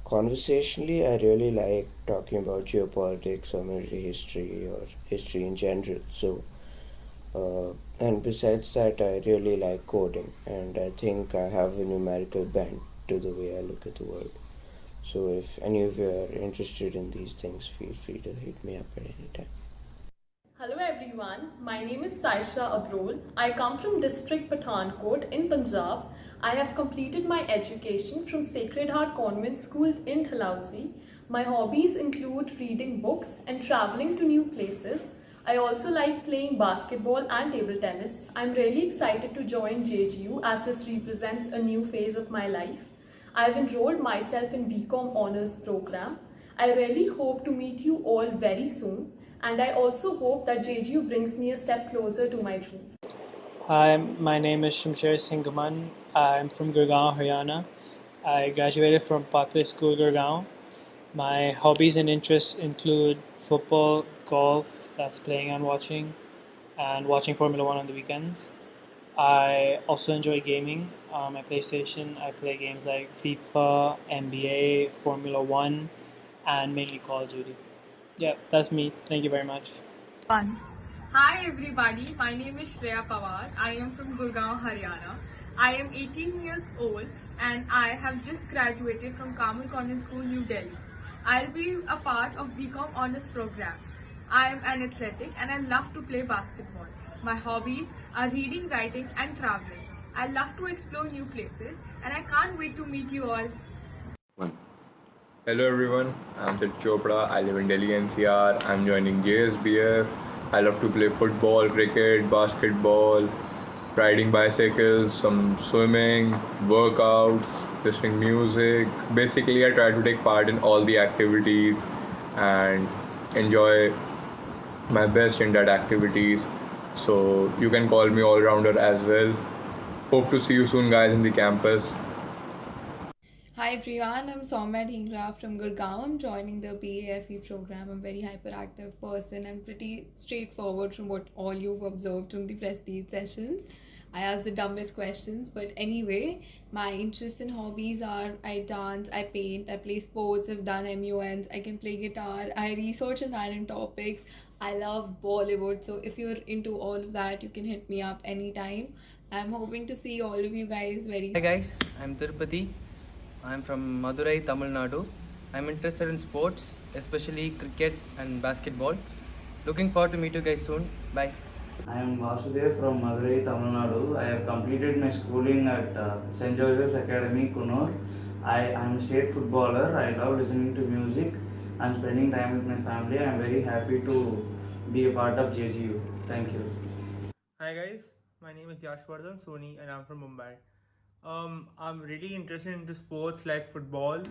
Conversationally, I really like talking about geopolitics or military history or history in general. And besides that, I really like coding and I think I have a numerical bent to the way I look at the world. So if any of you are interested in these things, feel free to hit me up at any time. Hello everyone, my name is Saisha Abrol. I come from district Pathankot in Punjab. I have completed my education from Sacred Heart Convent School in Dalhousie. My hobbies include reading books and traveling to new places. I also like playing basketball and table tennis. I'm really excited to join JGU as this represents a new phase of my life. I've enrolled myself in BCom Honours program. I really hope to meet you all very soon. And I also hope that JGU brings me a step closer to my dreams. Hi, my name is Shrimshir Singh Gaman. I'm from Gurgaon, Haryana. I graduated from Pathway School, Gurgaon. My hobbies and interests include football, golf, that's playing and watching Formula One on the weekends. I also enjoy gaming on my PlayStation. I play games like FIFA, NBA, Formula One, and mainly Call of Duty. Yeah, that's me. Thank you very much. Fun. Hi everybody, my name is Shreya Pawar. I am from Gurgaon, Haryana. I am 18 years old and I have just graduated from Kamal Convent School, New Delhi. I'll be a part of BCom Honors program. I am an athletic and I love to play basketball. My hobbies are reading, writing and traveling. I love to explore new places and I can't wait to meet you all. Hello everyone, I'm Sid Chopra. I live in Delhi NCR. I'm joining Jsbf. I love to play football, cricket, basketball, riding bicycles, some swimming, workouts, listening music. Basically, I try to take part in all the activities and enjoy my best in that activities. So you can call me all rounder as well. Hope to see you soon, guys, in the campus. Hi everyone, I'm Soumya Dhingra from Gurgaon. I'm joining the BAFE program. I'm a very hyperactive person and pretty straightforward from what all you've observed from the prestige sessions. I ask the dumbest questions, but anyway, my interest and hobbies are I dance, I paint, I play sports, I've done MUNs, I can play guitar, I research on random topics, I love Bollywood. So if you're into all of that, you can hit me up anytime. I'm hoping to see all of you guys very Hi guys, I'm Tirupati. I'm from Madurai, Tamil Nadu. I'm interested in sports, especially cricket and basketball. Looking forward to meet you guys soon. Bye. I am Vasudev from Madurai, Tamil Nadu. I have completed my schooling at St. Joseph's Academy, Kunur. I am a state footballer. I love listening to music and spending time with my family. I am very happy to be a part of JGU. Thank you. Hi guys, my name is Yashvardhan Soni and I'm from Mumbai. I'm really interested into sports like football,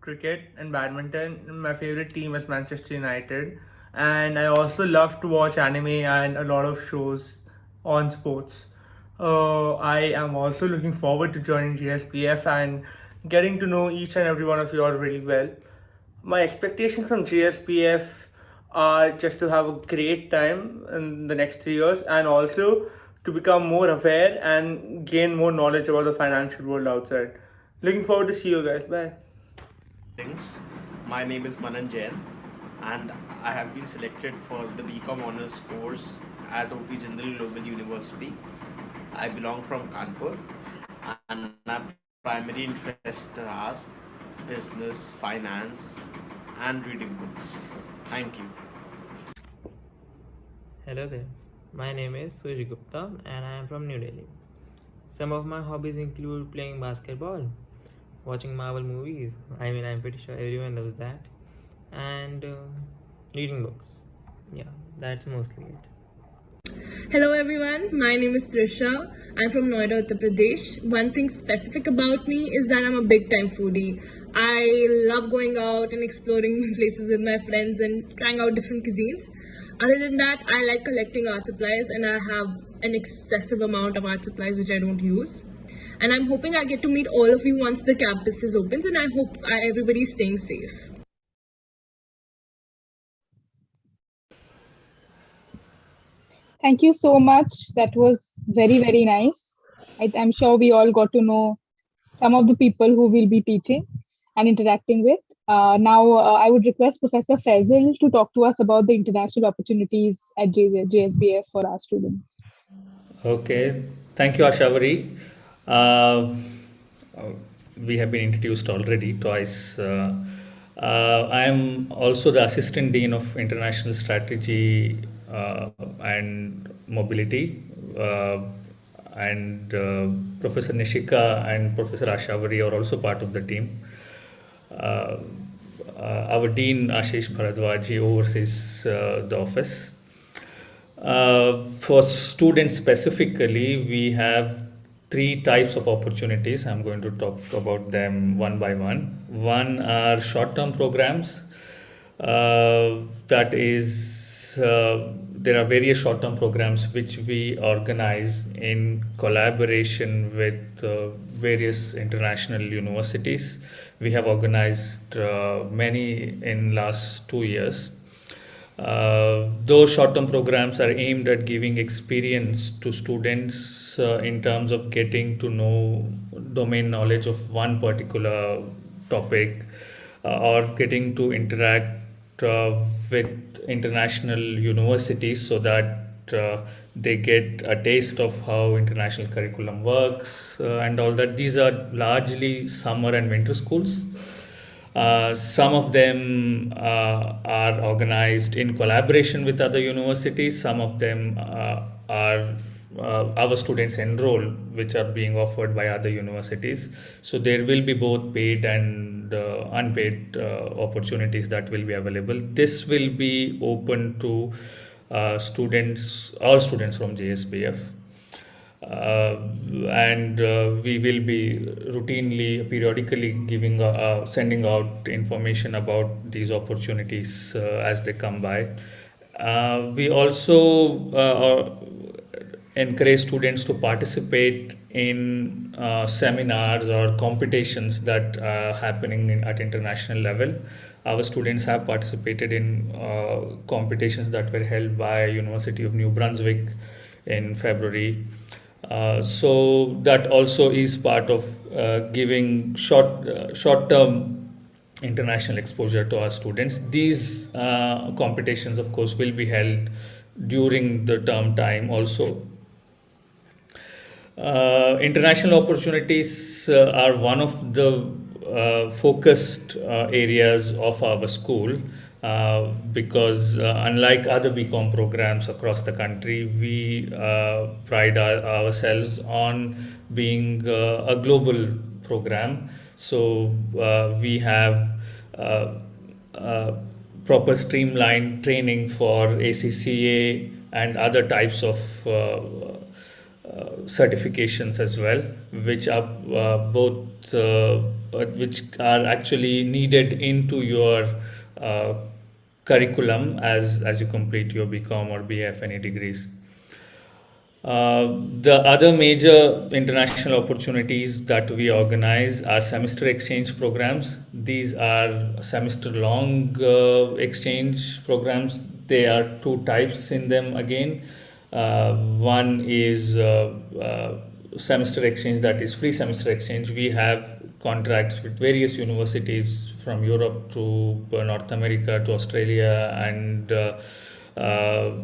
cricket, and badminton. My favorite team is Manchester United, and I also love to watch anime and a lot of shows on sports. I am also looking forward to joining GSPF and getting to know each and every one of you all really well. My expectation from GSPF are just to have a great time in the next 3 years and also to become more aware and gain more knowledge about the financial world outside. Looking forward to see you guys. Bye. Thanks. My name is Manan Jain and I have been selected for the BCom Honors course at OP Jindal Global University. I belong from Kanpur and my primary interests are business, finance and reading books. Thank you. Hello there. My name is Suji Gupta and I am from New Delhi. Some of my hobbies include playing basketball, watching Marvel movies. I mean, I'm pretty sure everyone loves that. And reading books. Yeah, that's mostly it. Hello everyone, my name is Trisha. I'm from Noida, Uttar Pradesh. One thing specific about me is that I'm a big time foodie. I love going out and exploring new places with my friends and trying out different cuisines. Other than that, I like collecting art supplies and I have an excessive amount of art supplies which I don't use. And I'm hoping I get to meet all of you once the campus is opens and I hope everybody is staying safe. Thank you so much. That was very, very nice. I'm sure we all got to know some of the people who will be teaching and interacting with. Now, I would request Professor Faisal to talk to us about the international opportunities at JSBF for our students. Okay, thank you, Ashavari. Uh, we have been introduced already twice. I am also the Assistant Dean of International Strategy and Mobility. And Professor Nishika and Professor Ashavari are also part of the team. Our Dean Ashish Bharadwaj, he oversees the office. For students specifically, we have three types of opportunities. I'm going to talk about them one by one. One are short-term programs. That is there are various short-term programs which we organize in collaboration with various international universities. We have organized many in last 2 years. Those short-term programs are aimed at giving experience to students in terms of getting to know domain knowledge of one particular topic, or getting to interact with international universities so that they get a taste of how international curriculum works and all that. These are largely summer and winter schools. Some of them are organized in collaboration with other universities. Some of them are our students enroll, which are being offered by other universities. So there will be both paid and unpaid opportunities that will be available. This will be open to students, all students from JSBF. And we will be routinely, periodically sending out information about these opportunities as they come by. We also encourage students to participate in seminars or competitions that are happening at international level. Our students have participated in competitions that were held by University of New Brunswick in February. So that also is part of giving short-term international exposure to our students. These competitions, of course, will be held during the term time also. International opportunities are one of the focused areas of our school. Because unlike other BCom programs across the country, we pride ourselves on being a global program. So we have proper streamlined training for ACCA and other types of certifications as well, which are which are actually needed into your curriculum as you complete your BCom or BFNE degrees. The other major international opportunities that we organize are semester exchange programs. These are semester-long exchange programs. There are two types in them again. One is semester exchange, that is free semester exchange. We have contracts with various universities from Europe to North America to Australia and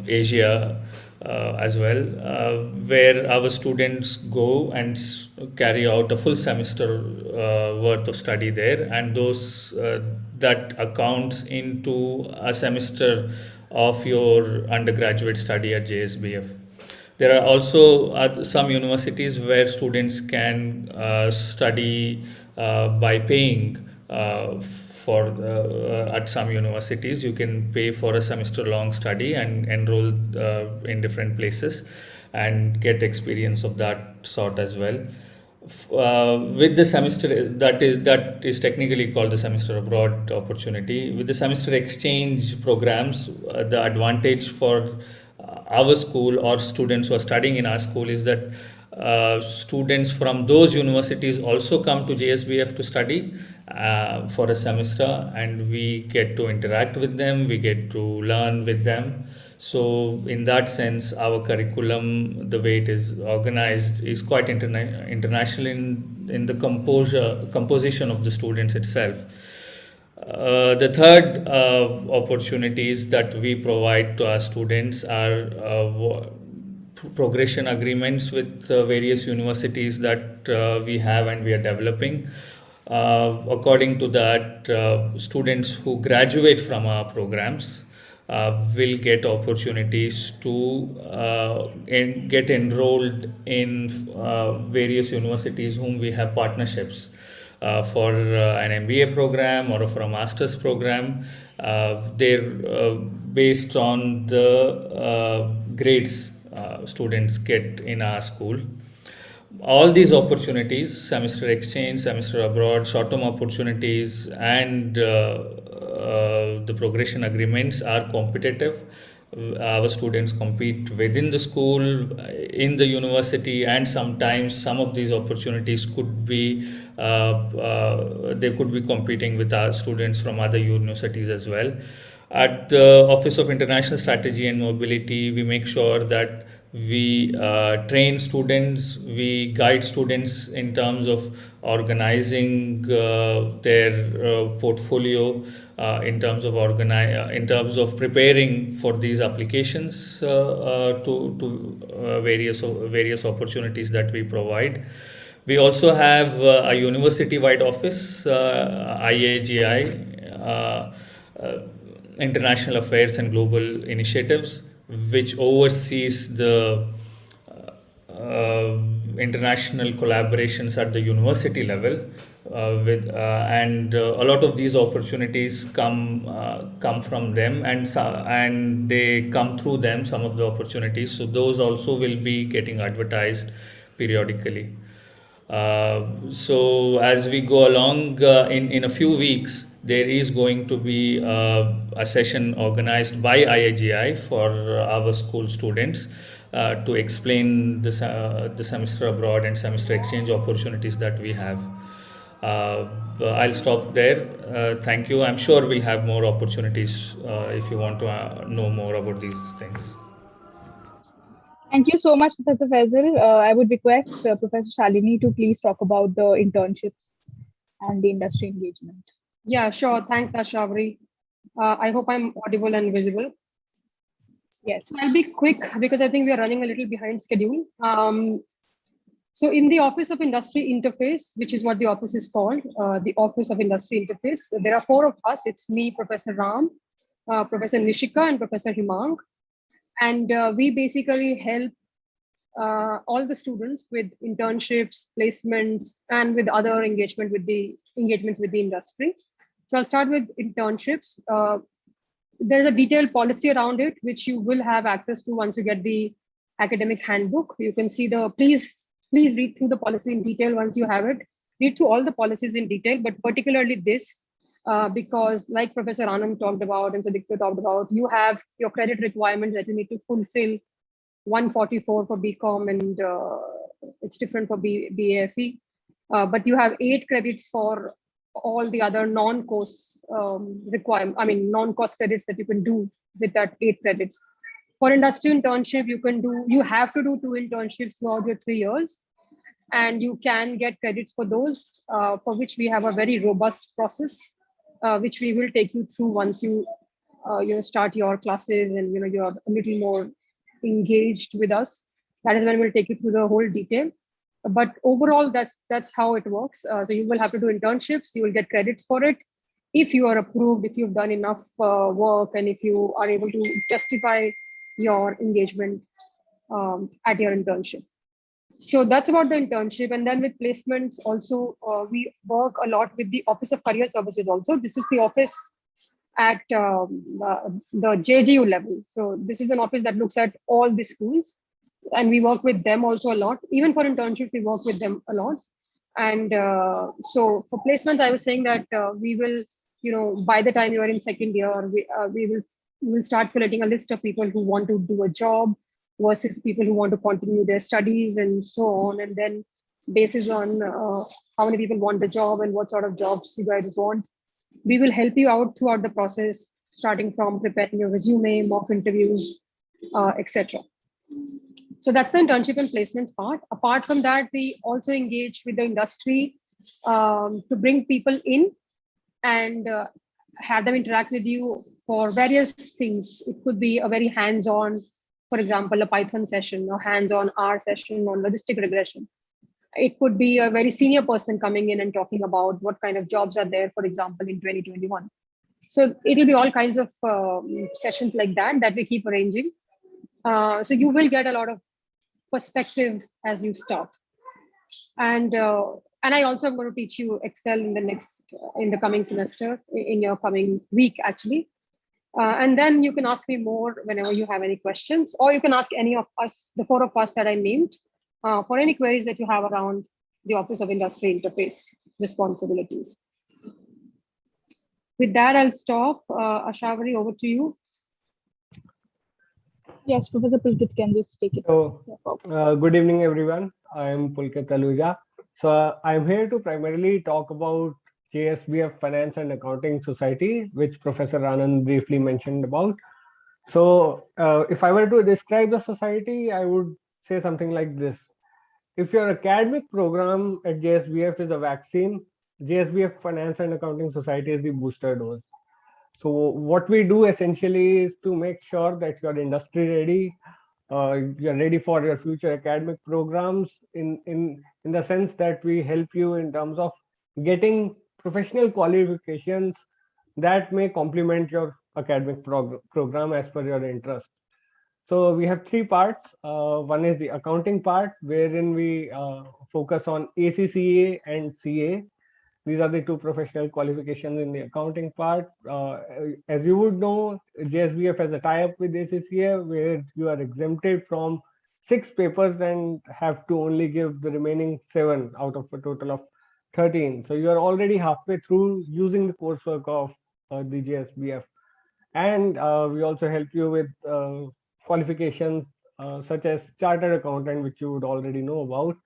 Asia as well, where our students go and carry out a full semester worth of study there, and those that accounts into a semester of your undergraduate study at JSBF. There are also some universities where students can study by paying at some universities. You can pay for a semester-long study and enroll in different places and get experience of that sort as well. With the semester, that is technically called the semester abroad opportunity. With the semester exchange programs, the advantage for our school or students who are studying in our school is that students from those universities also come to JSBF to study for a semester, and we get to interact with them, we get to learn with them. So in that sense, our curriculum, the way it is organized, is quite international in the composition of the students itself. The third opportunities that we provide to our students are progression agreements with various universities that we have and we are developing. According to that, students who graduate from our programs will get opportunities to get enrolled in various universities whom we have partnerships for an MBA program or for a master's program. They're based on the grades students get in our school. All these opportunities, semester exchange, semester abroad, short-term opportunities, and the progression agreements are competitive. Our students compete within the school, in the university, and sometimes some of these opportunities could be they could be competing with our students from other universities as well. At the Office of International Strategy and Mobility, we make sure that we train students, we guide students in terms of organizing their portfolio, in terms of preparing for these applications to various opportunities that we provide. We also have a university-wide office, IAGI. International Affairs and Global Initiatives, which oversees the international collaborations at the university level. And a lot of these opportunities come from them, and they come through them, some of the opportunities. So those also will be getting advertised periodically. So as we go along, in a few weeks, there is going to be a session organized by IIGI for our school students to explain the semester abroad and semester exchange opportunities that we have. I'll stop there. Thank you. I'm sure we'll have more opportunities if you want to know more about these things. Thank you so much, Professor Faisal. I would request Professor Shalini to please talk about the internships and the industry engagement. Yeah, sure. Thanks, Ashavri. I hope I'm audible and visible. Yes. So I'll be quick because I think we are running a little behind schedule. So in the Office of Industry Interface, which is what the office is called, the Office of Industry Interface, there are 4 of us. It's me, Professor Ram, Professor Nishika, and Professor Himang. And we basically help all the students with internships, placements, and with other engagements with the industry. So I'll start with internships. There's a detailed policy around it, which you will have access to once you get the academic handbook. You can see please read through the policy in detail once you have it. Read through all the policies in detail, but particularly this, because like Professor Anand talked about and Sadikta talked about, you have your credit requirements that you need to fulfill, 144 for BCom, and it's different for BAFE. But you have 8 credits for all the other non-course non-course credits that you can do with that 8 credits. For industry internship, you have to do 2 internships throughout your 3 years, and you can get credits for those, for which we have a very robust process, which we will take you through once you start your classes and you're a little more engaged with us. That is when we'll take you through the whole detail. But overall, that's how it works. So you will have to do internships. You will get credits for it if you are approved, if you've done enough work, and if you are able to justify your engagement at your internship. So that's about the internship. And then with placements also, we work a lot with the Office of Career Services also. This is the office at the JGU level. So this is an office that looks at all the schools, and we work with them also a lot. Even for internships, we work with them a lot. And so for placements, I was saying that we will, by the time you are in second year, we will start collecting a list of people who want to do a job versus people who want to continue their studies and so on. And then basis on how many people want the job and what sort of jobs you guys want, we will help you out throughout the process, starting from preparing your resume, mock interviews, etc. So that's the internship and placements part. Apart from that, we also engage with the industry to bring people in and have them interact with you for various things. It could be a very hands-on, for example, a Python session, or hands-on R session on logistic regression. It could be a very senior person coming in and talking about what kind of jobs are there, for example, in 2021. So it'll be all kinds of sessions like that we keep arranging. So you will get a lot of perspective as you start. And I also am going to teach you Excel in the coming semester, in your coming week, actually. And then you can ask me more whenever you have any questions, or you can ask any of us, the 4 of us that I named, for any queries that you have around the Office of Industry Interface responsibilities. With that, I'll stop. Ashavari, over to you. Yes, Professor Pulkit can just take it. So, good evening, everyone. I am Pulkit Taluja. So, I'm here to primarily talk about JSBF Finance and Accounting Society, which Professor Anand briefly mentioned about. So, if I were to describe the society, I would say something like this. If your academic program at JSBF is a vaccine, JSBF Finance and Accounting Society is the booster dose. So what we do essentially is to make sure that you're industry ready, you're ready for your future academic programs in the sense that we help you in terms of getting professional qualifications that may complement your academic program as per your interest. So we have three parts. One is the accounting part, wherein we focus on ACCA and CA. These are the two professional qualifications in the accounting part. As you would know, JSBF has a tie-up with ACCA where you are exempted from 6 papers and have to only give the remaining 7 out of a total of 13. So you are already halfway through using the coursework of the JSBF. And we also help you with qualifications such as chartered accountant, which you would already know about.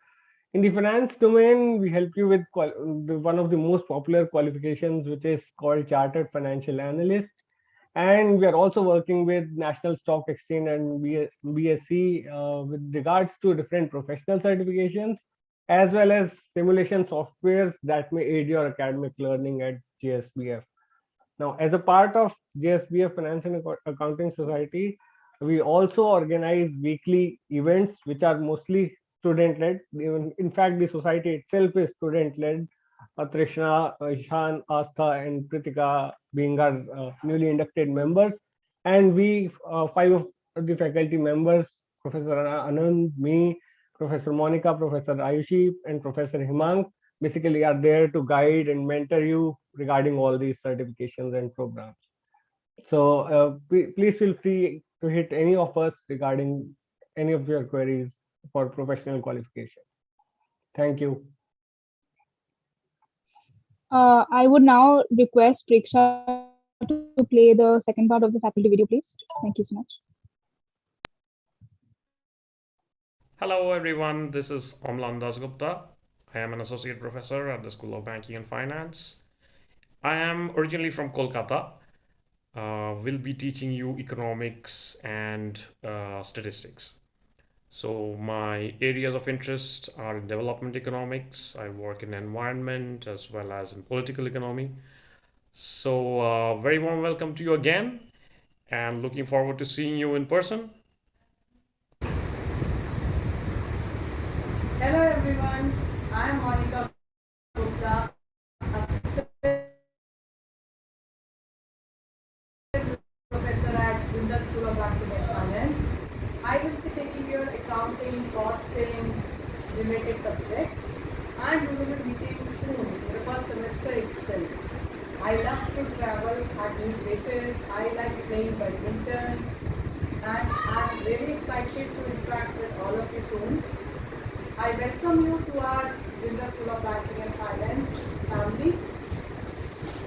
In the finance domain, we help you with one of the most popular qualifications, which is called Chartered Financial Analyst. And we are also working with National Stock Exchange and BSC with regards to different professional certifications, as well as simulation softwares that may aid your academic learning at JSBF. Now, as a part of JSBF Finance and Accounting Society, we also organize weekly events, which are mostly student-led. In fact, the society itself is student-led. Trishna, Ishan, Astha, and Pritika being our newly inducted members. And we, 5 of the faculty members, Professor Anand, me, Professor Monica, Professor Ayushi, and Professor Himang, basically are there to guide and mentor you regarding all these certifications and programs. So please feel free to hit any of us regarding any of your queries for professional qualification. Thank you. I would now request Preksha to play the second part of the faculty video, please. Thank you so much. Hello everyone, this is Omlan Dasgupta. I am an associate professor at the School of Banking and Finance. I am originally from Kolkata. Will be teaching you economics and statistics. So my areas of interest are in development economics. I work in environment as well as in political economy. So very warm welcome to you again and looking forward to seeing you in person. Hello everyone, I am Monica Gupta, assistant professor at Jindal School of Banking and Finance. I will be taking your accounting, costing related subjects and we will be meeting soon in the first semester itself. I love to travel at new places, I like playing badminton and I am really excited to interact with all of you soon. I welcome you to our Jindal School of Banking and Finance family.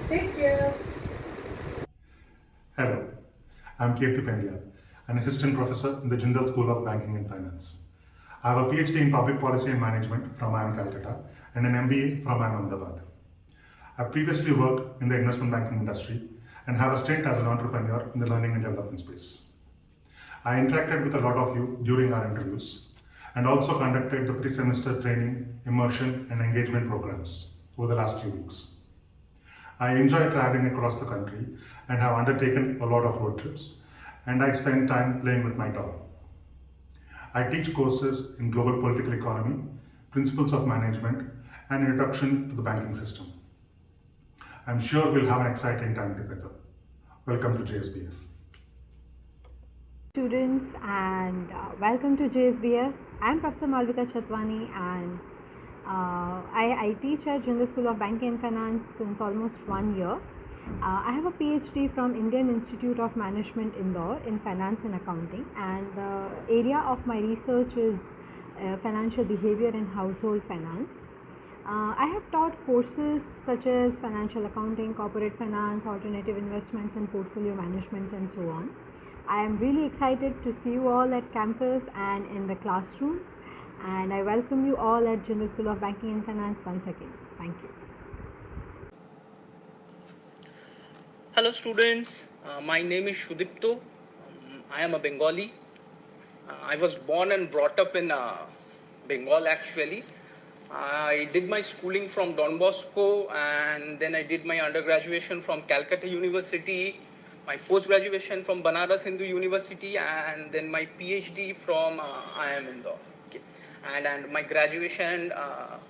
Take care. Hello, I'm Kirti Pendia, an assistant professor in the Jindal School of Banking and Finance. I have a PhD in Public Policy and Management from IIM Calcutta and an MBA from IIM Ahmedabad. I've previously worked in the investment banking industry and have a stint as an entrepreneur in the learning and development space. I interacted with a lot of you during our interviews and also conducted the pre-semester training, immersion, and engagement programs over the last few weeks. I enjoy traveling across the country and have undertaken a lot of road trips, and I spend time playing with my dog. I teach courses in global political economy, principles of management, and introduction to the banking system. I'm sure we'll have an exciting time together. Welcome to JSBF. Students and welcome to JSBF. I'm Professor Malvika Chatwani and I teach at Jindal School of Banking and Finance since almost 1 year. I have a PhD from Indian Institute of Management Indore in Finance and Accounting, and the area of my research is financial behavior and household finance. I have taught courses such as financial accounting, corporate finance, alternative investments and portfolio management and so on. I am really excited to see you all at campus and in the classrooms, and I welcome you all at Jindal School of Banking and Finance once again. Thank you. Hello students, my name is Shudipto. I am a Bengali. I was born and brought up in Bengal actually. I did my schooling from Don Bosco and then I did my undergraduation from Calcutta University, my post-graduation from Banaras Hindu University and then my PhD from IIM Indore. Okay. And my graduation,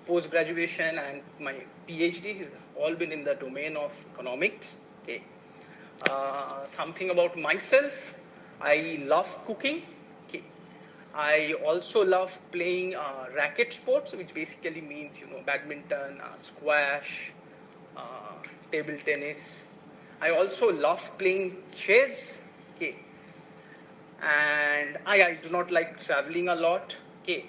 post-graduation and my PhD has all been in the domain of economics. Okay. Something about myself, I love cooking. Okay. I also love playing racket sports, which basically means, badminton, squash, table tennis. I also love playing chess. Okay. And I do not like traveling a lot. Okay.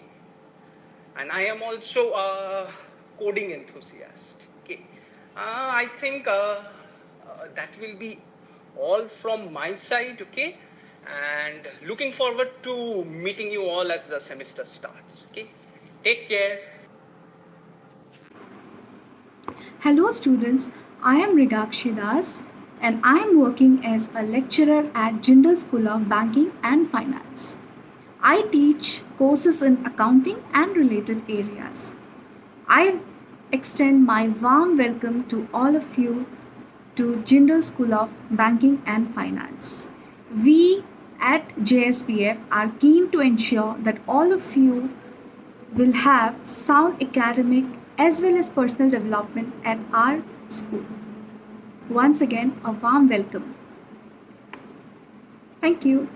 And I am also a coding enthusiast. Okay. I think that will be all from my side, okay? And looking forward to meeting you all as the semester starts, okay? Take care. Hello students, I am Rigakshi Das and I am working as a lecturer at Jindal School of Banking and Finance. I teach courses in accounting and related areas. I extend my warm welcome to all of you to Jindal School of Banking and Finance. We at JSBF are keen to ensure that all of you will have sound academic as well as personal development at our school. Once again, a warm welcome. Thank you.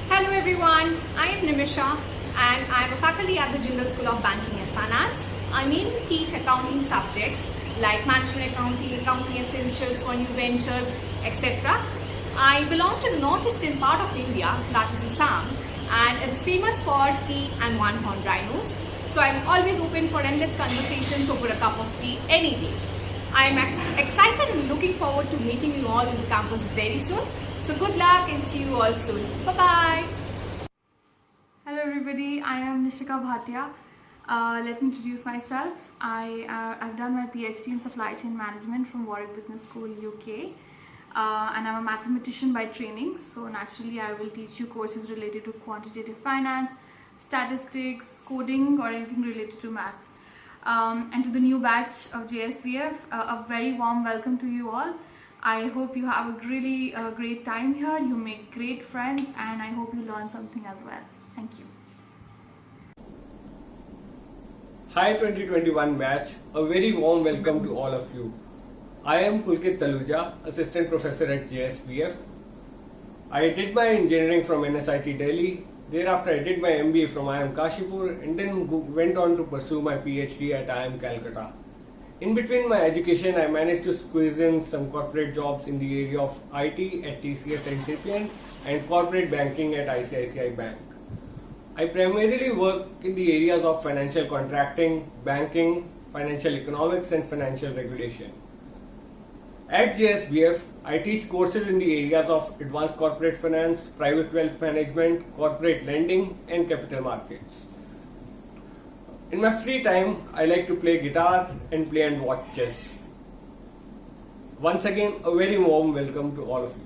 Hello everyone, I am Nimisha and I am a faculty at the Jindal School of Banking and Finance. I mainly teach accounting subjects like management accounting, accounting essentials for new ventures, etc. I belong to the northeastern part of India, that is Assam, and it is famous for tea and one-horned rhinos. So I am always open for endless conversations over a cup of tea any day. I am excited and looking forward to meeting you all in the campus very soon. So good luck and see you all soon. Bye-bye. Hello everybody, I am Nishika Bhatia. Let me introduce myself. I've done my PhD in Supply Chain Management from Warwick Business School, UK. And I'm a mathematician by training. So naturally I will teach you courses related to quantitative finance, statistics, coding or anything related to math. And to the new batch of JSBF, a very warm welcome to you all. I hope you have a really great time here, you make great friends and I hope you learn something as well. Thank you. Hi 2021 batch, a very warm welcome to all of you. I am Pulkit Taluja, Assistant Professor at JSBF. I did my engineering from NSIT Delhi. Thereafter I did my MBA from IIM Kashipur and then went on to pursue my PhD at IIM Calcutta. In between my education, I managed to squeeze in some corporate jobs in the area of IT at TCS and Sapient and corporate banking at ICICI Bank. I primarily work in the areas of financial contracting, banking, financial economics and financial regulation. At JSBF, I teach courses in the areas of advanced corporate finance, private wealth management, corporate lending and capital markets. In my free time, I like to play guitar and play and watch chess. Once again, a very warm welcome to all of you.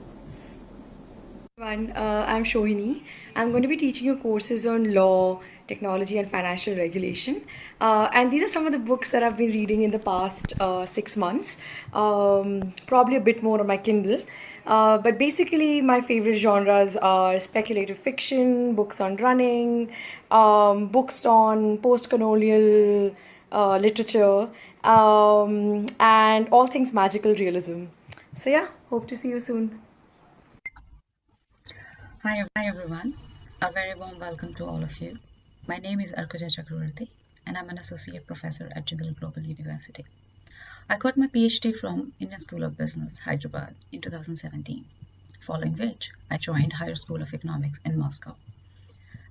I'm Shohini. I'm going to be teaching you courses on law, technology and financial regulation. And these are some of the books that I've been reading in the past 6 months. Probably a bit more on my Kindle. But basically my favorite genres are speculative fiction, books on running, books on post-colonial literature, and all things magical realism. So yeah, hope to see you soon. Hi everyone, a very warm welcome to all of you. My name is Archana and I'm an associate professor at Jindal Global University. I got my PhD from Indian School of Business, Hyderabad in 2017, following which I joined Higher School of Economics in Moscow.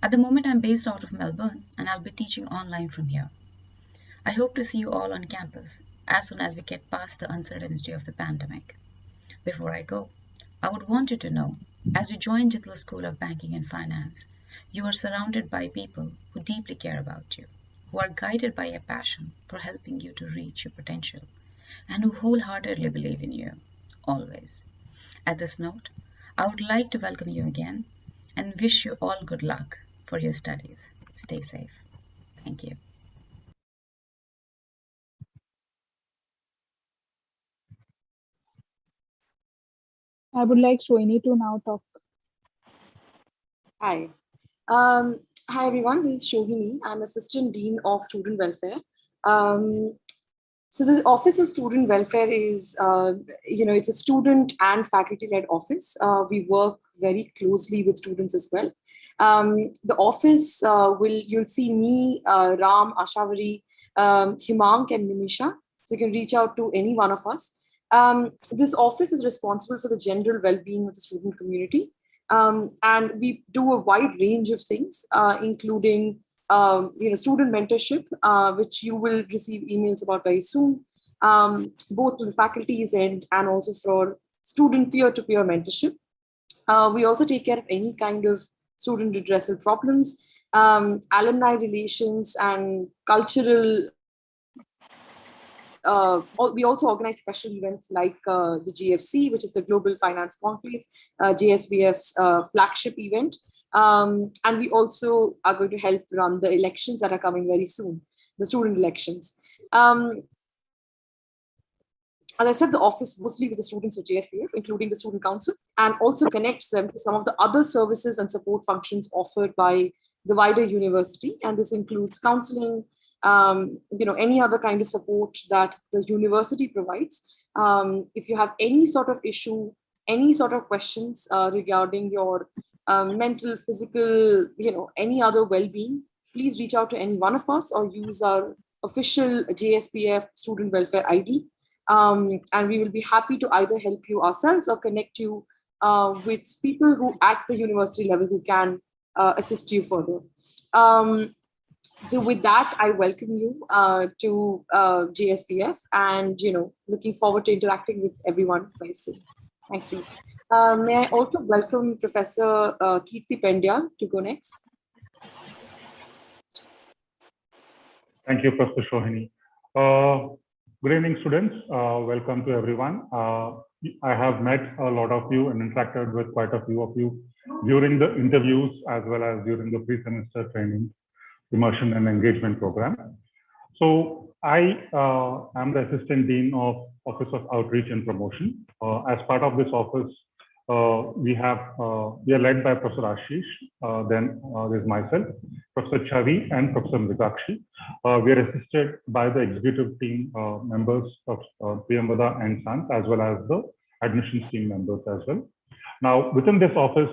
At the moment I'm based out of Melbourne and I'll be teaching online from here. I hope to see you all on campus as soon as we get past the uncertainty of the pandemic. Before I go, I would want you to know As you join Jindal School of Banking and Finance, you are surrounded by people who deeply care about you, who are guided by a passion for helping you to reach your potential, and who wholeheartedly believe in you, always. At this note, I would like to welcome you again and wish you all good luck for your studies. Stay safe. Thank you. I would like Shoini to now talk. Hi. Hi everyone, this is Shohini. I'm Assistant Dean of Student Welfare. So the Office of Student Welfare is, it's a student and faculty-led office. We work very closely with students as well. The office you'll see me, Ram, Ashavari, Himank and Nimisha. So you can reach out to any one of us. This office is responsible for the general well-being of the student community. And we do a wide range of things, including student mentorship, which you will receive emails about very soon, both to the faculties and also for student peer-to-peer mentorship. We also take care of any kind of student redressal problems, alumni relations, and cultural. We also organize special events like the GFC, which is the Global Finance Conclave, JSBF's flagship event. And we also are going to help run the elections that are coming very soon, the student elections. As I said, the office mostly with the students of JSBF, including the student council, and also connects them to some of the other services and support functions offered by the wider university. And this includes counseling, any other kind of support that the university provides. If you have any sort of issue, any sort of questions regarding your mental, physical, any other well-being, please reach out to any one of us or use our official JSBF student welfare ID. And we will be happy to either help you ourselves or connect you with people who at the university level who can assist you further. So with that, I welcome you to JSBF and, looking forward to interacting with everyone very soon. Thank you. May I also welcome Professor Kirti Pandya to go next. Thank you, Professor Shohini. Good evening, students. Welcome to everyone. I have met a lot of you and interacted with quite a few of you during the interviews as well as during the pre-semester training, immersion and engagement program. So I am the Assistant Dean of Office of Outreach and Promotion. As part of this office, we are led by Professor Ashish, then there's myself, Professor Chavi and Professor Mridakshi. We are assisted by the executive team members of Priyambada and Sons, as well as the admissions team members as well. Now, within this office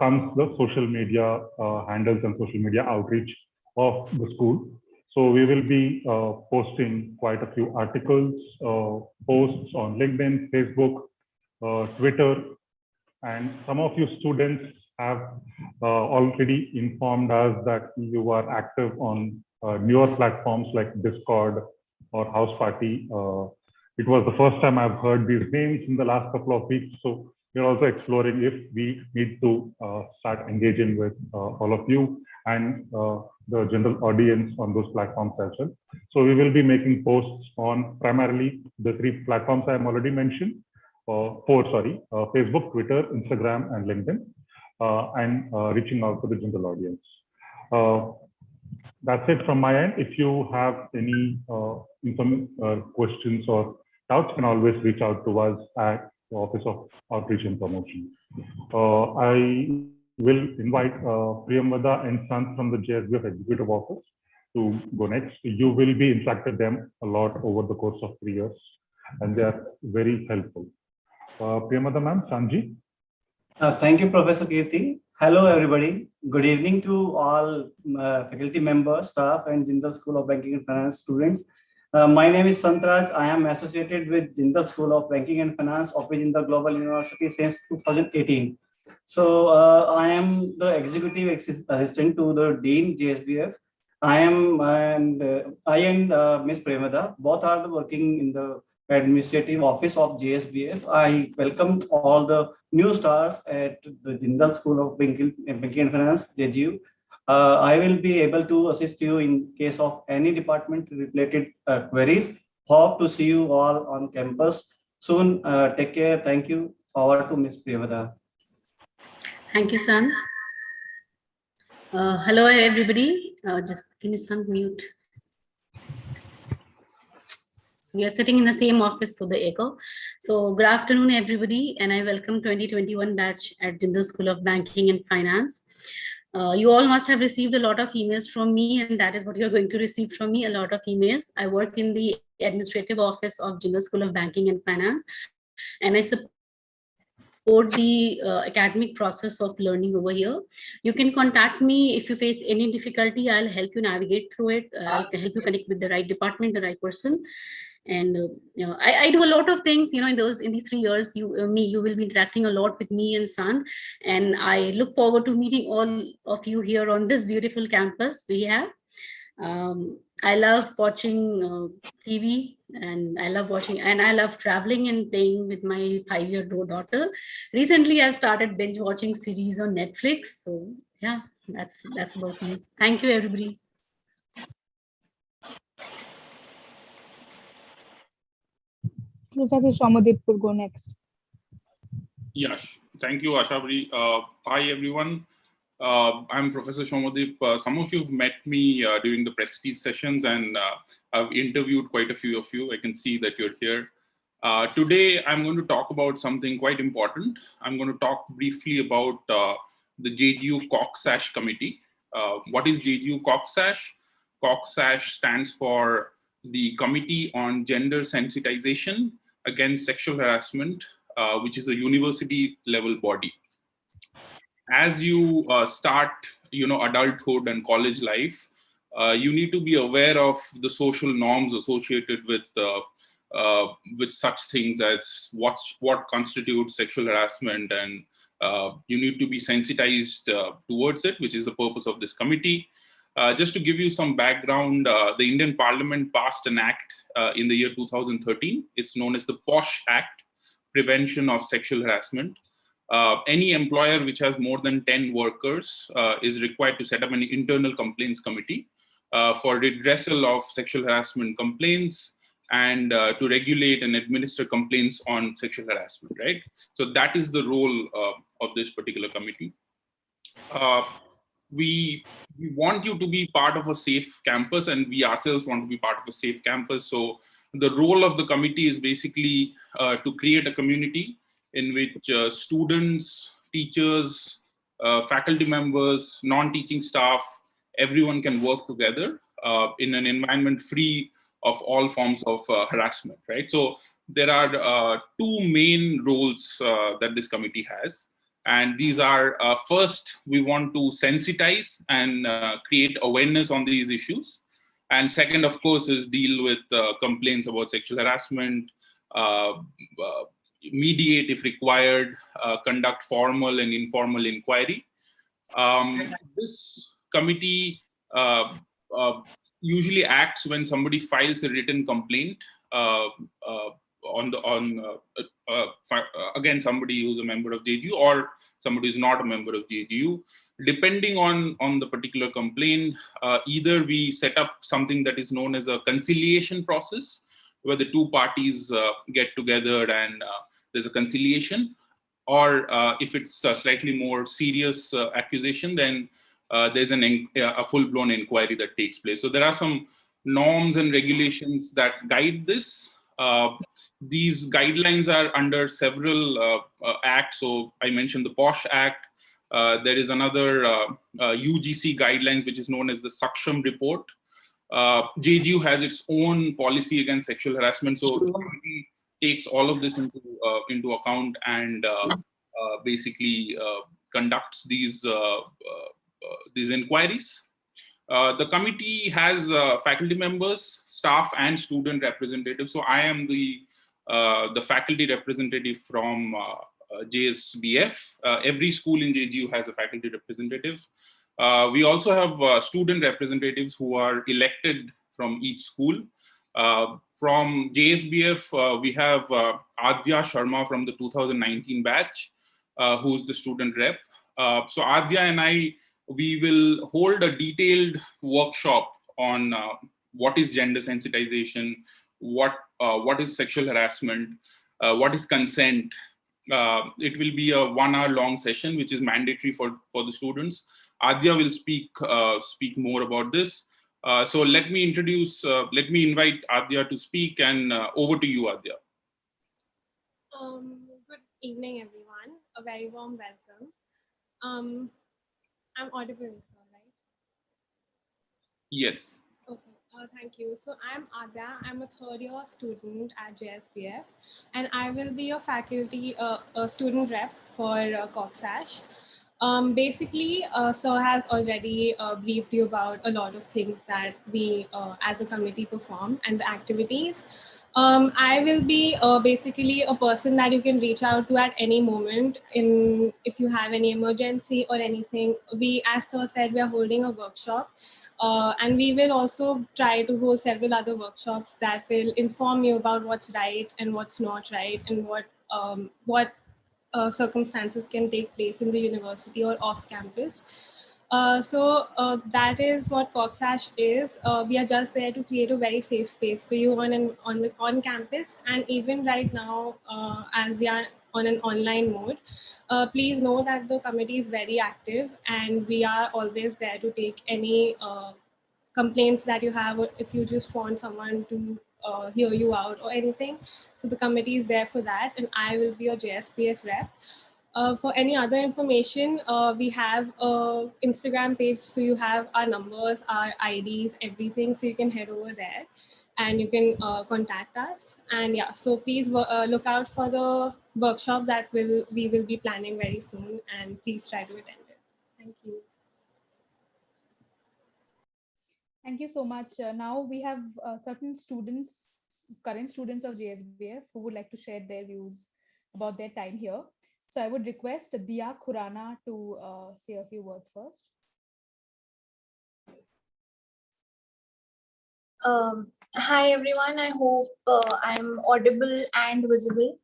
comes the social media handles and social media outreach of the school. So we will be posting quite a few articles, posts on LinkedIn, Facebook, Twitter, and some of you students have already informed us that you are active on newer platforms like Discord or House Party. It was the first time I've heard these names in the last couple of weeks. So we're also exploring if we need to start engaging with all of you and the general audience on those platforms as well. So we will be making posts on primarily the 3 platforms I have already mentioned. 4, sorry, Facebook, Twitter, Instagram, and LinkedIn, and reaching out to the general audience. That's it from my end. If you have any questions or doubts, you can always reach out to us at the Office of Outreach and Promotion. I will invite Priyambada and Sons from the JSBF Executive Office to go next. You will be interacting with them a lot over the course of 3 years, and they are very helpful. Priyambada ma'am, Sanji. Thank you, Professor Kirti. Hello, everybody. Good evening to all faculty members, staff, and Jindal School of Banking and Finance students. My name is Santraj. I am associated with Jindal School of Banking and Finance of Jindal Global University since 2018. So I am the executive assistant to the Dean JSBF. I and Ms. Premada both are working in the Administrative Office of JSBF. I welcome all the new stars at the Jindal School of Banking and Finance, JGU. I will be able to assist you in case of any department related queries. Hope to see you all on campus soon. Take care. Thank you. Over to Ms. Priyavada. Thank you, Sam. Hello, everybody. Just can you Sam mute? We are sitting in the same office, so the echo. So good afternoon, everybody, and I welcome 2021 batch at Jindal School of Banking and Finance. You all must have received a lot of emails from me, and that is what you're going to receive from me, a lot of emails. I work in the administrative office of Jindal School of Banking and Finance, and I support the academic process of learning over here. You can contact me if you face any difficulty. I'll help you navigate through it. I'll help you connect with the right department, the right person. And I do a lot of things, in these 3 years. You will be interacting a lot with me and San, and I look forward to meeting all of you here on this beautiful campus we have. I love watching TV, and I love traveling and playing with my 5-year-old daughter. Recently, I've started binge watching series on Netflix. So yeah, that's about me. Thank you, everybody. Professor Shomadip will go next. Yes, thank you, Ashabri. Hi, everyone. I'm Professor Shomadip. Some of you have met me during the Prestige sessions, and I've interviewed quite a few of you. I can see that you're here. Today, I'm going to talk about something quite important. I'm going to talk briefly about the JGU COCSASH committee. What is JGU COCSASH? COCSASH stands for the Committee on Gender Sensitization Against Sexual Harassment, which is a university level body. As you start, adulthood and college life, you need to be aware of the social norms associated with such things as what constitutes sexual harassment, and you need to be sensitized towards it, which is the purpose of this committee. Just to give you some background, the Indian Parliament passed an act in the year 2013. It's known as the POSH Act, Prevention of Sexual Harassment. Any employer which has more than 10 workers is required to set up an internal complaints committee for redressal of sexual harassment complaints and to regulate and administer complaints on sexual harassment, right? So that is the role of this particular committee. We want you to be part of a safe campus, and we ourselves want to be part of a safe campus. So the role of the committee is basically to create a community in which students, teachers, faculty members, non-teaching staff, everyone can work together in an environment free of all forms of harassment, right? So there are two main roles that this committee has. And these are, first, we want to sensitize and create awareness on these issues. And second, of course, is deal with complaints about sexual harassment, mediate if required, conduct formal and informal inquiry. This committee usually acts when somebody files a written complaint again, somebody who's a member of JGU or somebody who's not a member of JGU. Depending on the particular complaint, either we set up something that is known as a conciliation process, where the two parties get together and there's a conciliation, or if it's a slightly more serious accusation, then there's a full-blown inquiry that takes place. So there are some norms and regulations that guide this. These guidelines are under several acts. So I mentioned the POSH Act. There is another UGC guidelines, which is known as the Saksham Report. JGU has its own policy against sexual harassment. So the committee takes all of this into account and basically conducts these inquiries. The committee has faculty members, staff, and student representatives. So I am the faculty representative from JSBF. Every school in JGU has a faculty representative. We also have student representatives who are elected from each school. From JSBF, we have Adya Sharma from the 2019 batch, who's the student rep. So Adya and I, we will hold a detailed workshop on what is gender sensitization, what is sexual harassment, what is consent. It will be a 1 hour long session, which is mandatory for the students. Adya will speak more about this. So let me invite Adya to speak, and over to you, Adya. Good evening, everyone. A very warm welcome. I'm audible, right? Yes. Okay, thank you. So I'm Adya. I'm a third year student at JSBF, and I will be a faculty, a student rep for COXASH. Basically, Sir has already briefed you about a lot of things that we as a committee perform and the activities. I will be basically a person that you can reach out to at any moment if you have any emergency or anything. We, as Sir said, we are holding a workshop. And we will also try to hold several other workshops that will inform you about what's right and what's not right, and what circumstances can take place in the university or off campus. So that is what COXASH is. We are just there to create a very safe space for you on campus, and even right now, as we are on an online mode, please know that the committee is very active, and we are always there to take any complaints that you have, or if you just want someone to hear you out or anything. So the committee is there for that, and I will be your JSPF rep. For any other information, we have a Instagram page, so you have our numbers, our IDs, everything, so you can head over there and you can contact us. And yeah, so please look out for the workshop that we will be planning very soon, and please try to attend it. Thank you. Thank you so much. Now we have certain students, current students of JSBF, who would like to share their views about their time here. So I would request Diya Khurana to say a few words first. Hi everyone, I hope I'm audible and visible.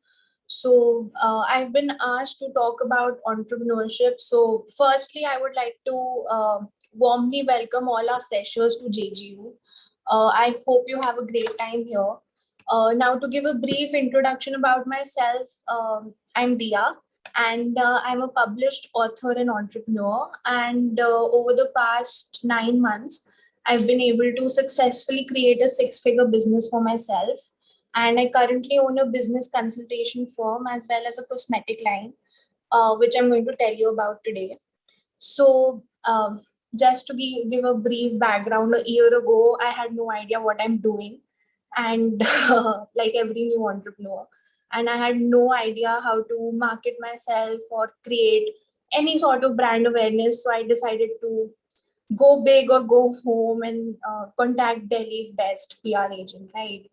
So I've been asked to talk about entrepreneurship. So firstly, I would like to warmly welcome all our freshers to JGU. I hope you have a great time here. Now to give a brief introduction about myself, I'm Diya, and I'm a published author and entrepreneur. And over the past 9 months, I've been able to successfully create a 6-figure business for myself. And I currently own a business consultation firm as well as a cosmetic line, which I'm going to tell you about today. So just to give a brief background, a year ago, I had no idea what I'm doing. And like every new entrepreneur. And I had no idea how to market myself or create any sort of brand awareness. So I decided to go big or go home and contact Delhi's best PR agent, right?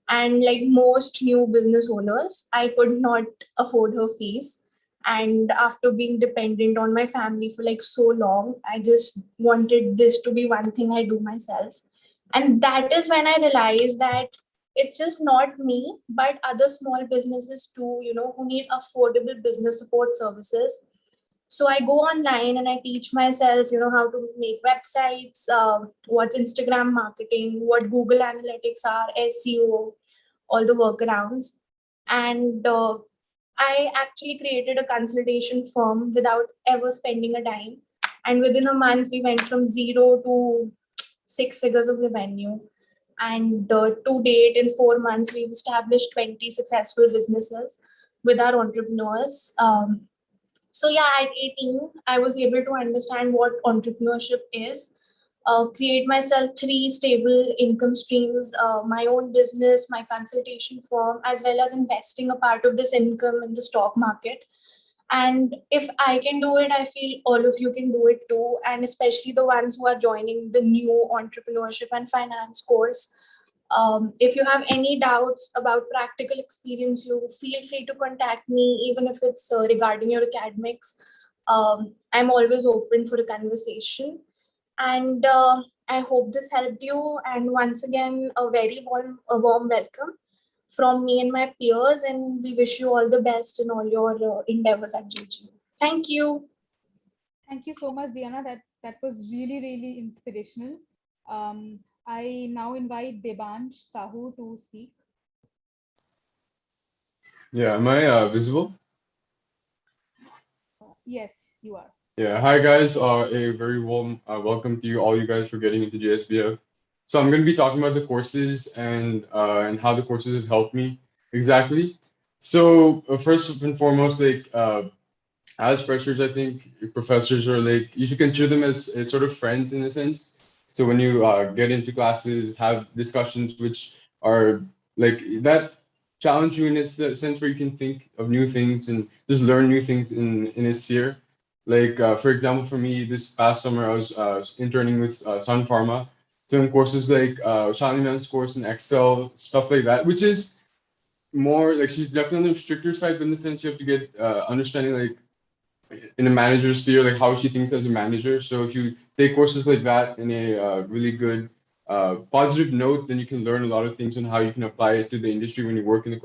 And like most new business owners, I could not afford her fees. And after being dependent on my family for like so long, I just wanted this to be one thing I do myself. And that is when I realized that it's just not me, but other small businesses too, who need affordable business support services. So I go online and I teach myself, how to make websites, what's Instagram marketing, what Google Analytics are, SEO, all the workarounds. And I actually created a consultation firm without ever spending a dime. And within a month, we went from 0 to 6 figures of revenue. And to date, in 4 months, we've established 20 successful businesses with our entrepreneurs. So yeah, at 18, I was able to understand what entrepreneurship is, create myself 3 stable income streams, my own business, my consultation firm, as well as investing a part of this income in the stock market. And if I can do it, I feel all of you can do it too. And especially the ones who are joining the new entrepreneurship and finance course. If you have any doubts about practical experience, you feel free to contact me, even if it's regarding your academics. I'm always open for a conversation. And I hope this helped you. And once again, a very warm welcome from me and my peers. And we wish you all the best in all your endeavors at GG. Thank you. Thank you so much, Diana. That was really, really inspirational. I now invite Debansh Sahu to speak. Yeah, am I visible? Yes, you are. Yeah, hi guys. A very warm welcome to you, all you guys, for getting into JSBF. So I'm going to be talking about the courses and how the courses have helped me exactly. So first and foremost, like as freshers, I think professors are like, you should consider them as sort of friends in a sense. So when you get into classes, have discussions which are like that challenge you in a sense where you can think of new things and just learn new things in a sphere. Like for example, for me, this past summer I was interning with Sun Pharma. So in courses like Shani Man's course in Excel, stuff like that, which is more like she's definitely on the stricter side, but in the sense you have to get understanding like in a manager's sphere, like how she thinks as a manager. So if you take courses like that in a really good positive note, then you can learn a lot of things on how you can apply it to the industry when you work in the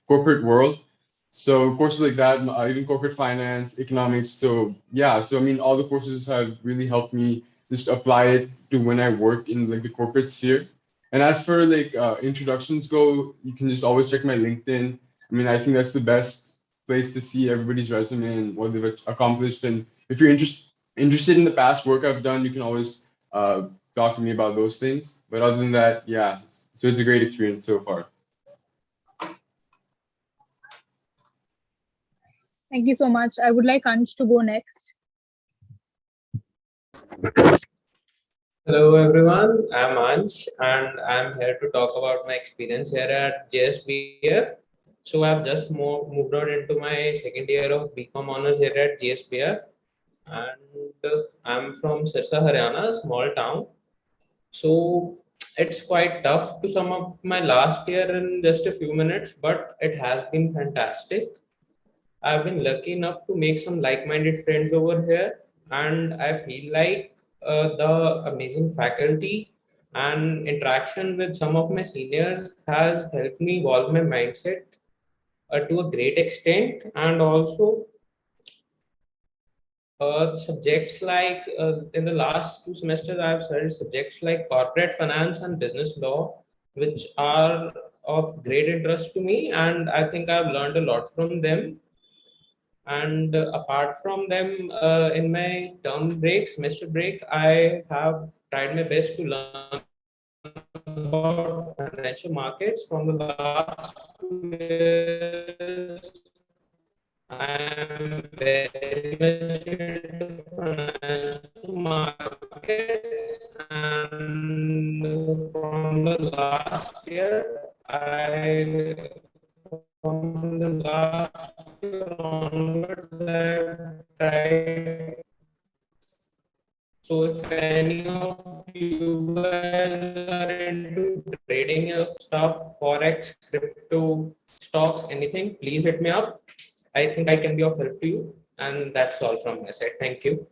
corporate world. So courses like that, even corporate finance, economics. So yeah, so I mean, all the courses have really helped me just apply it to when I work in like the corporate sphere. And as for like introductions go, you can just always check my LinkedIn. I mean, I think that's the best place to see everybody's resume and what they've accomplished. And if you're interested in the past work I've done, you can always talk to me about those things. But other than that, yeah. So it's a great experience so far. Thank you so much. I would like Ansh to go next. Hello everyone, I'm Ansh and I'm here to talk about my experience here at JSBF. So I've just moved on into my second year of BCom honors here at JSBF, and I'm from Sirsa, Haryana, a small town. So it's quite tough to sum up my last year in just a few minutes, but it has been fantastic. I've been lucky enough to make some like-minded friends over here, and I feel like the amazing faculty and interaction with some of my seniors has helped me evolve my mindset to a great extent. And also subjects like in the last 2 semesters I've studied subjects like corporate finance and business law, which are of great interest to me, and I think I've learned a lot from them. And apart from them, in my term break, semester break, I have tried my best to learn about financial markets from the last 2 years. I am very much into financial markets, and from the last year, from the last year onwards, I've tried. So if any of you guys are into trading of stuff, forex, crypto, stocks, anything, please hit me up. I think I can be of help to you, and that's all from my side. Thank you.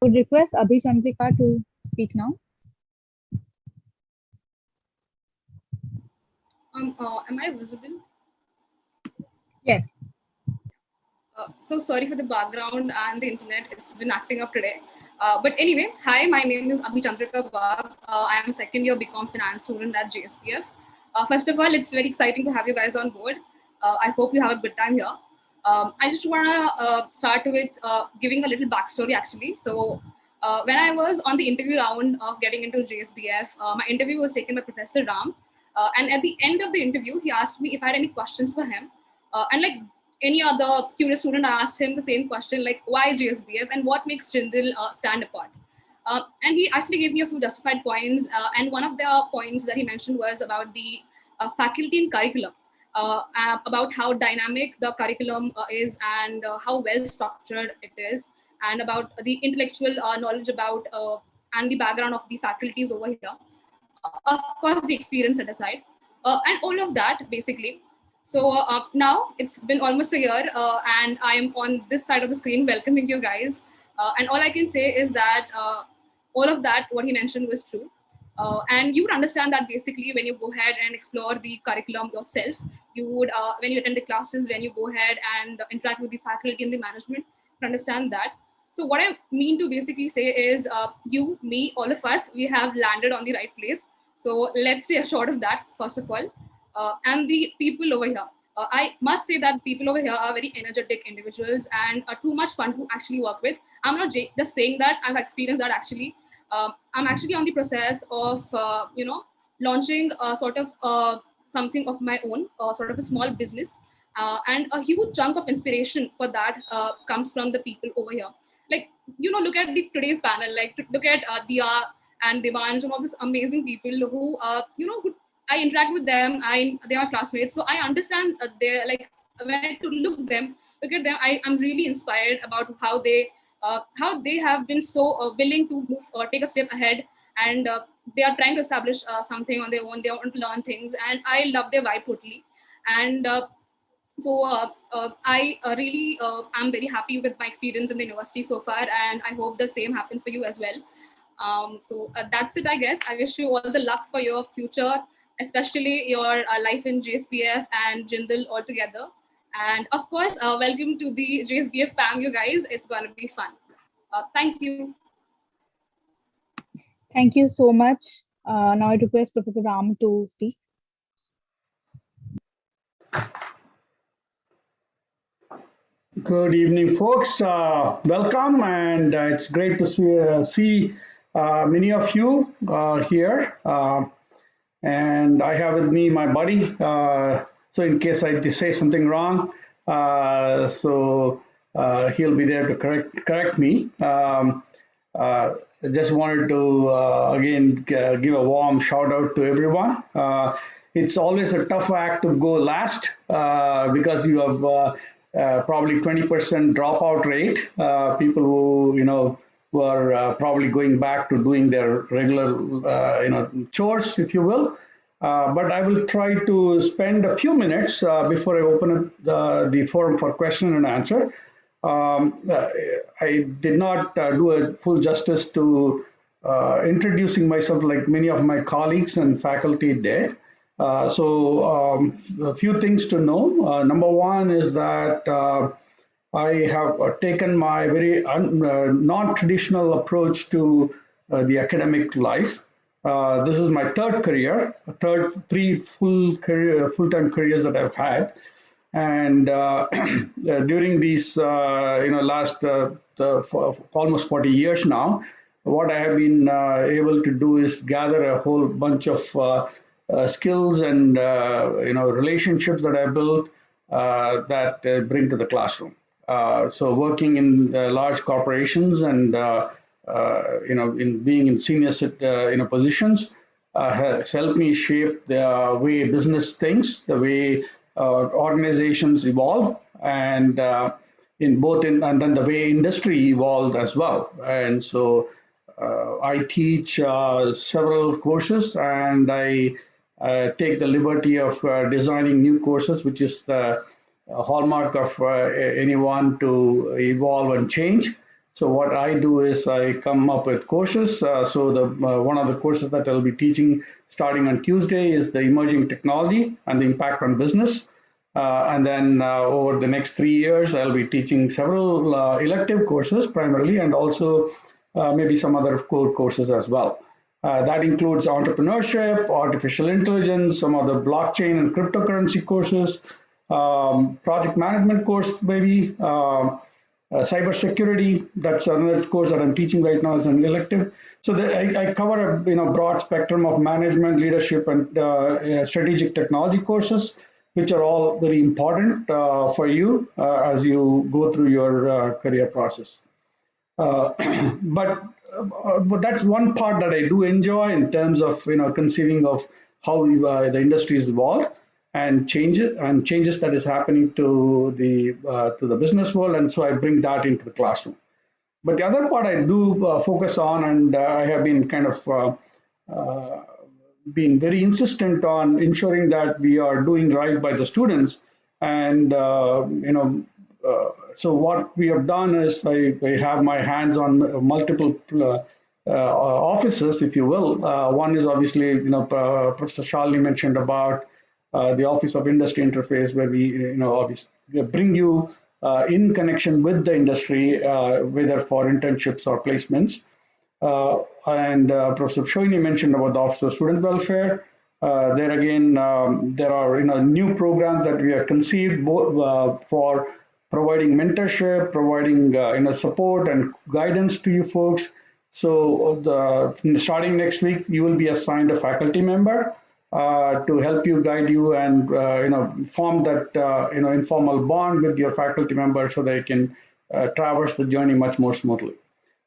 I would request Abhichandrika to speak now. Am I visible? Yes. So sorry for the background and the internet. It's been acting up today. But anyway, hi, my name is Abhichandrika Bag. I am a second year BCom finance student at JSPF. First of all, it's very exciting to have you guys on board. I hope you have a good time here. I just want to start with giving a little backstory actually. So when I was on the interview round of getting into JSBF, my interview was taken by Professor Ram. And at the end of the interview, he asked me if I had any questions for him. And like any other curious student, I asked him the same question, like why JSBF and what makes Jindal stand apart? And he actually gave me a few justified points. And one of the points that he mentioned was about the faculty and curriculum. About how dynamic the curriculum is and how well structured it is, and about the intellectual knowledge about and the background of the faculties over here. Of course, the experience set aside, and all of that basically. So now it's been almost a year, and I am on this side of the screen welcoming you guys. And all I can say is that all of that, what he mentioned was true. And you would understand that basically when you go ahead and explore the curriculum yourself, you would, when you attend the classes, when you go ahead and interact with the faculty and the management, to understand that. So what I mean to basically say is you, me, all of us, we have landed on the right place. So let's stay assured of that, first of all. And the people over here, I must say that people over here are very energetic individuals and are too much fun to actually work with. I'm not just saying that, I've experienced that actually. I'm actually on the process of, launching sort of something of my own, sort of a small business. And a huge chunk of inspiration for that comes from the people over here. Like, look at today's panel, like look at Dia and Devansh and all these amazing people who, who I interact with them. They are classmates, so I understand they're like, when I look at them, I'm really inspired about how they have been so willing to move or take a step ahead, and they are trying to establish something on their own. They want to learn things, and I love their vibe totally. And I really am very happy with my experience in the university so far, and I hope the same happens for you as well. So that's it, I guess. I wish you all the luck for your future, especially your life in JSBF and Jindal altogether. And of course, welcome to the JSBF fam, you guys. It's going to be fun. Thank you. Thank you so much. Now I request Professor Ram to speak. Good evening, folks. Welcome, and it's great to see many of you here. And I have with me my buddy, so in case I say something wrong, he'll be there to correct me. I just wanted to again give a warm shout out to everyone. It's always a tough act to go last because you have probably 20% dropout rate. People who are probably going back to doing their regular chores, if you will. But I will try to spend a few minutes before I open up the forum for question and answer. I did not do a full justice to introducing myself like many of my colleagues and faculty did. A few things to know. Number one is that I have taken my very non-traditional approach to the academic life. This is my third career, three full-time careers that I've had. And during these, last almost 40 years now, what I have been able to do is gather a whole bunch of skills and relationships that I built that bring to the classroom. So working in large corporations and in being in senior positions has helped me shape the way business thinks, the way organizations evolve, and and then the way industry evolved as well. And so I teach several courses, and I take the liberty of designing new courses, which is the hallmark of anyone to evolve and change. So what I do is I come up with courses. One of the courses that I'll be teaching starting on Tuesday is the emerging technology and the impact on business. And then over the next 3 years, I'll be teaching several elective courses primarily, and also maybe some other core courses as well. That includes entrepreneurship, artificial intelligence, some of the blockchain and cryptocurrency courses, project management course maybe, cybersecurity. That's another course that I'm teaching right now as an elective. So I cover a broad spectrum of management, leadership, and strategic technology courses, which are all very important for you as you go through your career process. But that's one part that I do enjoy in terms of conceiving of how the industry has evolved and changes that is happening to the business world, and so I bring that into the classroom. But the other part I do focus on, and I have been kind of being very insistent on ensuring that we are doing right by the students. And so what we have done is I have my hands on multiple offices, if you will. One is obviously, Professor Shalini mentioned about the Office of Industry Interface, where we, obviously bring you in connection with the industry, whether for internships or placements. And Professor Soni mentioned about the Office of Student Welfare. There again, there are new programs that we have conceived for providing mentorship, providing support and guidance to you folks. So starting next week, you will be assigned a faculty member to help you, guide you, and form that informal bond with your faculty member so they can traverse the journey much more smoothly.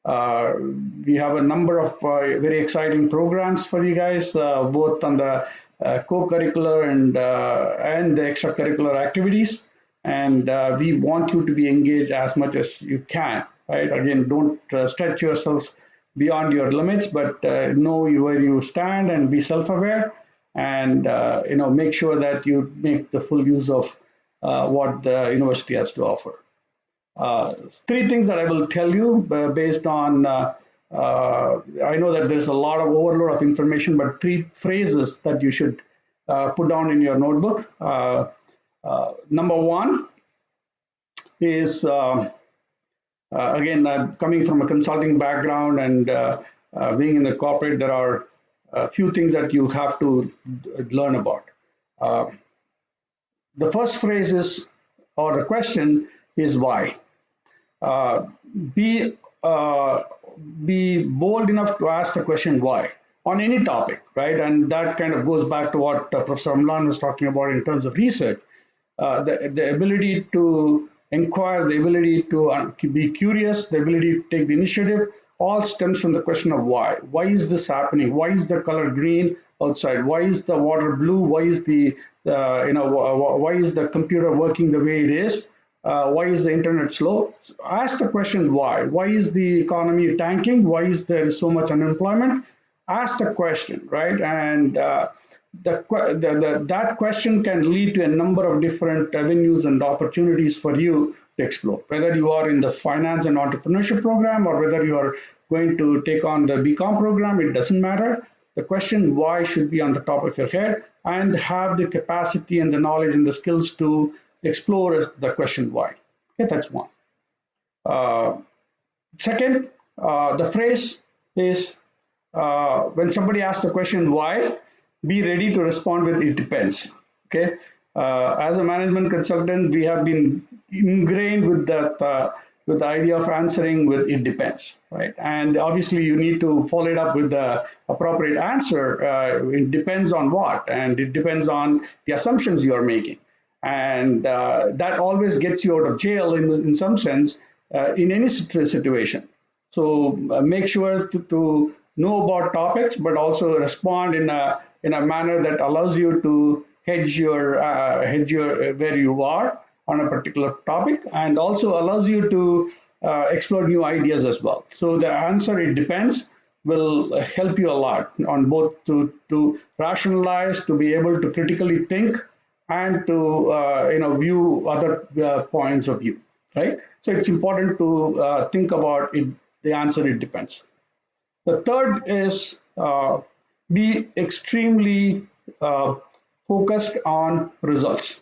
We have a number of very exciting programs for you guys, both on the co-curricular and the extracurricular activities. And we want you to be engaged as much as you can, right? Again, don't stretch yourselves beyond your limits, but know where you stand and be self-aware, and make sure that you make the full use of what the university has to offer. Three things that I will tell you based on, I know that there's a lot of overload of information, but three phrases that you should put down in your notebook. Number one is, again, coming from a consulting background and being in the corporate, there are a few things that you have to learn about. The first phrase is, or the question is, why? Be bold enough to ask the question why on any topic, right? And that kind of goes back to what Professor Amlan was talking about in terms of research. The ability to inquire, the ability to be curious, the ability to take the initiative, all stems from the question of why. Why is this happening? Why is the color green outside? Why is the water blue? Why is the why is the computer working the way it is? Why is the internet slow? So ask the question why. Why is the economy tanking? Why is there so much unemployment? Ask the question, right? And that question can lead to a number of different avenues and opportunities for you to explore. Whether you are in the finance and entrepreneurship program or whether you are going to take on the BCom program, it doesn't matter. The question why should be on the top of your head, and have the capacity and the knowledge and the skills to explore the question why. Okay, that's one. Second, the phrase is, when somebody asks the question why, be ready to respond with it depends. Okay, as a management consultant, we have been ingrained with that with the idea of answering with it depends, right? And obviously you need to follow it up with the appropriate answer. It depends on what, and it depends on the assumptions you are making, and that always gets you out of jail in some sense in any situation. So make sure to know about topics, but also respond in a manner that allows you to hedge your where you are on a particular topic, and also allows you to explore new ideas as well. So the answer, it depends, will help you a lot on both to rationalize, to be able to critically think, and to view other points of view, right? So it's important to think about it. The answer, it depends. The third is be extremely focused on results.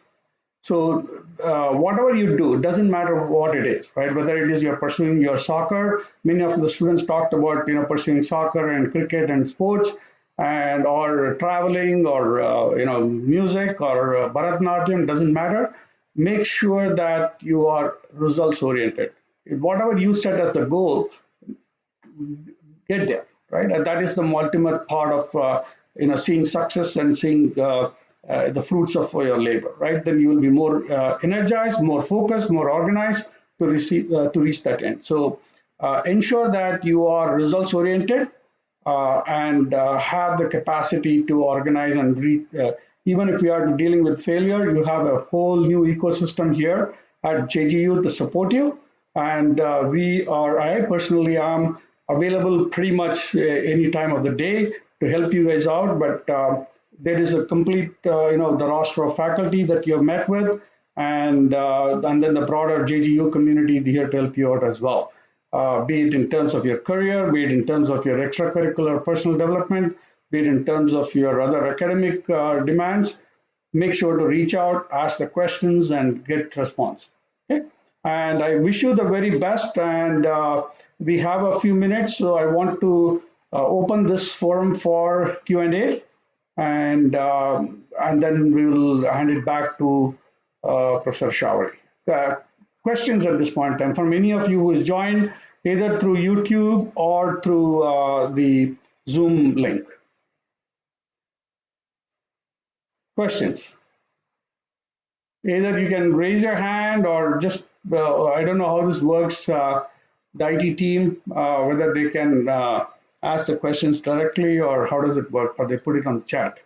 So whatever you do, it doesn't matter what it is, right? Whether it is you're pursuing your soccer, many of the students talked about pursuing soccer and cricket and sports, and or traveling, or music, or Bharatanatyam, doesn't matter. Make sure that you are results oriented. Whatever you set as the goal, get there, right? And that is the ultimate part of seeing success and seeing the fruits of your labor, right? Then you will be more energized, more focused, more organized to reach that end. So ensure that you are results oriented and have the capacity to organize and even if you are dealing with failure, you have a whole new ecosystem here at JGU to support you. And I personally am available pretty much any time of the day to help you guys out. But there is a complete, the roster of faculty that you have met with, and then the broader JGU community here to help you out as well. be it in terms of your career, be it in terms of your extracurricular personal development, be it in terms of your other academic demands. Make sure to reach out, ask the questions, and get response. Okay? And I wish you the very best. And we have a few minutes, so I want to open this forum for Q&A, and then we will hand it back to Professor Shawari. Questions at this point in time from any of you who has joined either through YouTube or through the Zoom link. Questions? Either you can raise your hand or just, I don't know how this works, the IT team, whether they can ask the questions directly or how does it work, or they put it on the chat.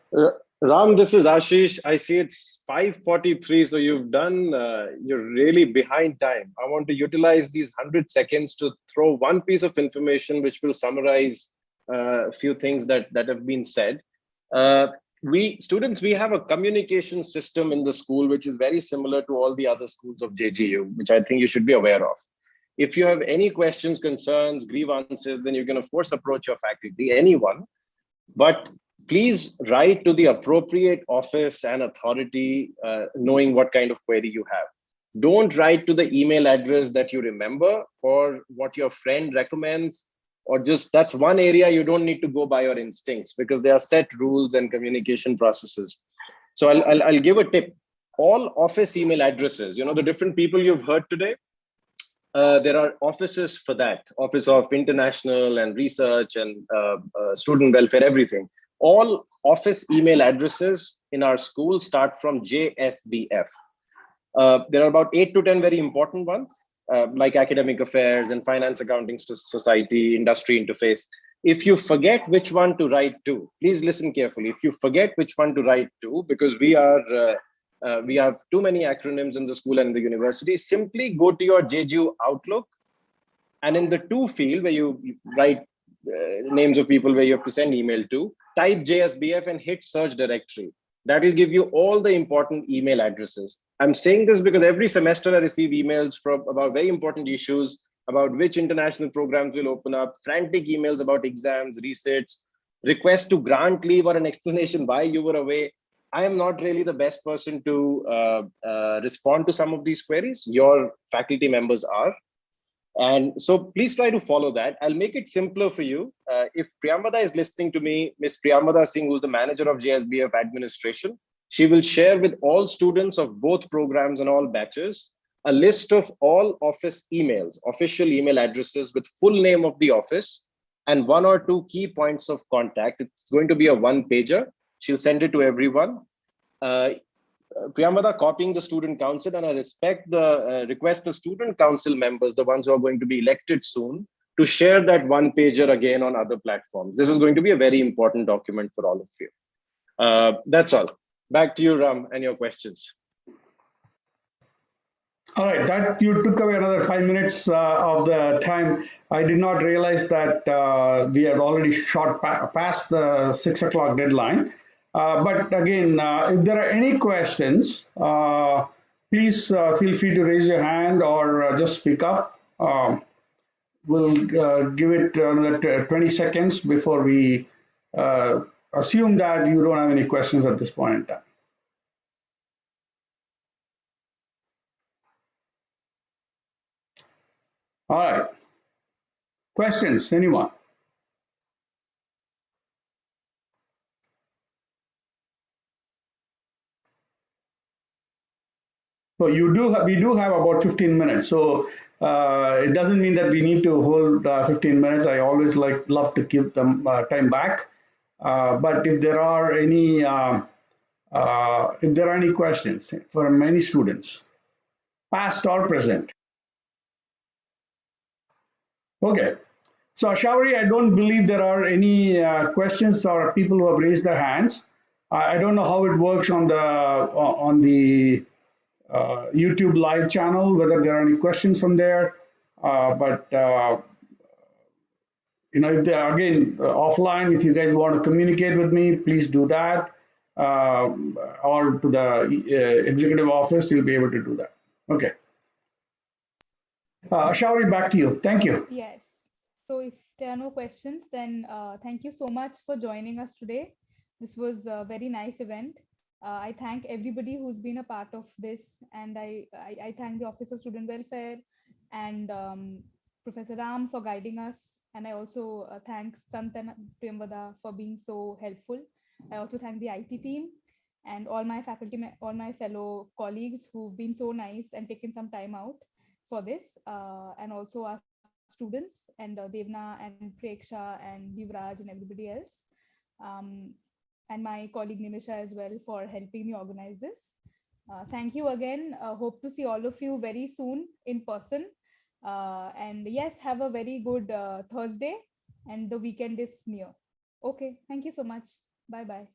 Ram, this is Ashish. I see it's 5:43, so you've done, you're really behind time. I want to utilize these 100 seconds to throw one piece of information which will summarize a few things that have been said. We have a communication system in the school which is very similar to all the other schools of JGU, which I think you should be aware of. If you have any questions, concerns, grievances, then you can of course approach your faculty, anyone, but please write to the appropriate office and authority, knowing what kind of query you have. Don't write to the email address that you remember or what your friend recommends, or just that's one area you don't need to go by your instincts, because there are set rules and communication processes. So I'll give a tip. All office email addresses, you know, the different people you've heard today, there are offices for that, Office of International and Research and Student Welfare, everything. All office email addresses in our school start from JSBF. There are about 8 to 10 very important ones, like Academic Affairs and Finance Accounting Society, Industry Interface. If you forget which one to write to, please listen carefully. If you forget which one to write to, because we have too many acronyms in the school and in the university, simply go to your JGU Outlook, and in the to field where you write names of people where you have to send email to, type JSBF and hit search directory. That will give you all the important email addresses. I'm saying this because every semester I receive emails about very important issues, about which international programs will open up, frantic emails about exams, resets, requests to grant leave or an explanation why you were away. I am not really the best person to respond to some of these queries. Your faculty members are. And so please try to follow that. I'll make it simpler for you. If Priyambada is listening to me, Ms. Priyambada Singh, who's the manager of JSBF administration, she will share with all students of both programs and all batches a list of all office emails, official email addresses with full name of the office and 1 or 2 key points of contact. It's going to be a 1-pager. She'll send it to everyone. Priyambada copying the student council, and I respect the request the student council members, the ones who are going to be elected soon, to share that 1-pager again on other platforms. This is going to be a very important document for all of you. That's all. Back to you, Ram, and your questions. All right, that you took away another 5 minutes of the time. I did not realize that we had already shot past the 6 o'clock deadline. But again, if there are any questions, please feel free to raise your hand or just speak up. We'll give it another 20 seconds before we assume that you don't have any questions at this point in time. All right. Questions, anyone? So we do have about 15 minutes. So it doesn't mean that we need to hold 15 minutes. I always love to give them time back. But if there are any questions from any students, past or present. Okay. So Shawari, I don't believe there are any questions or people who have raised their hands. I don't know how it works on the YouTube live channel, whether there are any questions from there, but you know, if they're again offline, if you guys want to communicate with me, please do that, or to the executive office, you'll be able to do that. Okay. Shauri, back to you. Thank you. Yes. So if there are no questions, then thank you so much for joining us today. This was a very nice event. I thank everybody who's been a part of this, and I thank the Office of Student Welfare and Professor Ram for guiding us. And I also thank Sant and Priyamvada for being so helpful. I also thank the IT team and all my faculty, all my fellow colleagues who've been so nice and taken some time out for this, and also our students and Devna and Preksha and Yuvraj and everybody else, um, and my colleague Nimisha as well for helping me organize this. Thank you again. Hope to see all of you very soon in person. And yes, have a very good Thursday, and the weekend is near. Okay, thank you so much. Bye bye.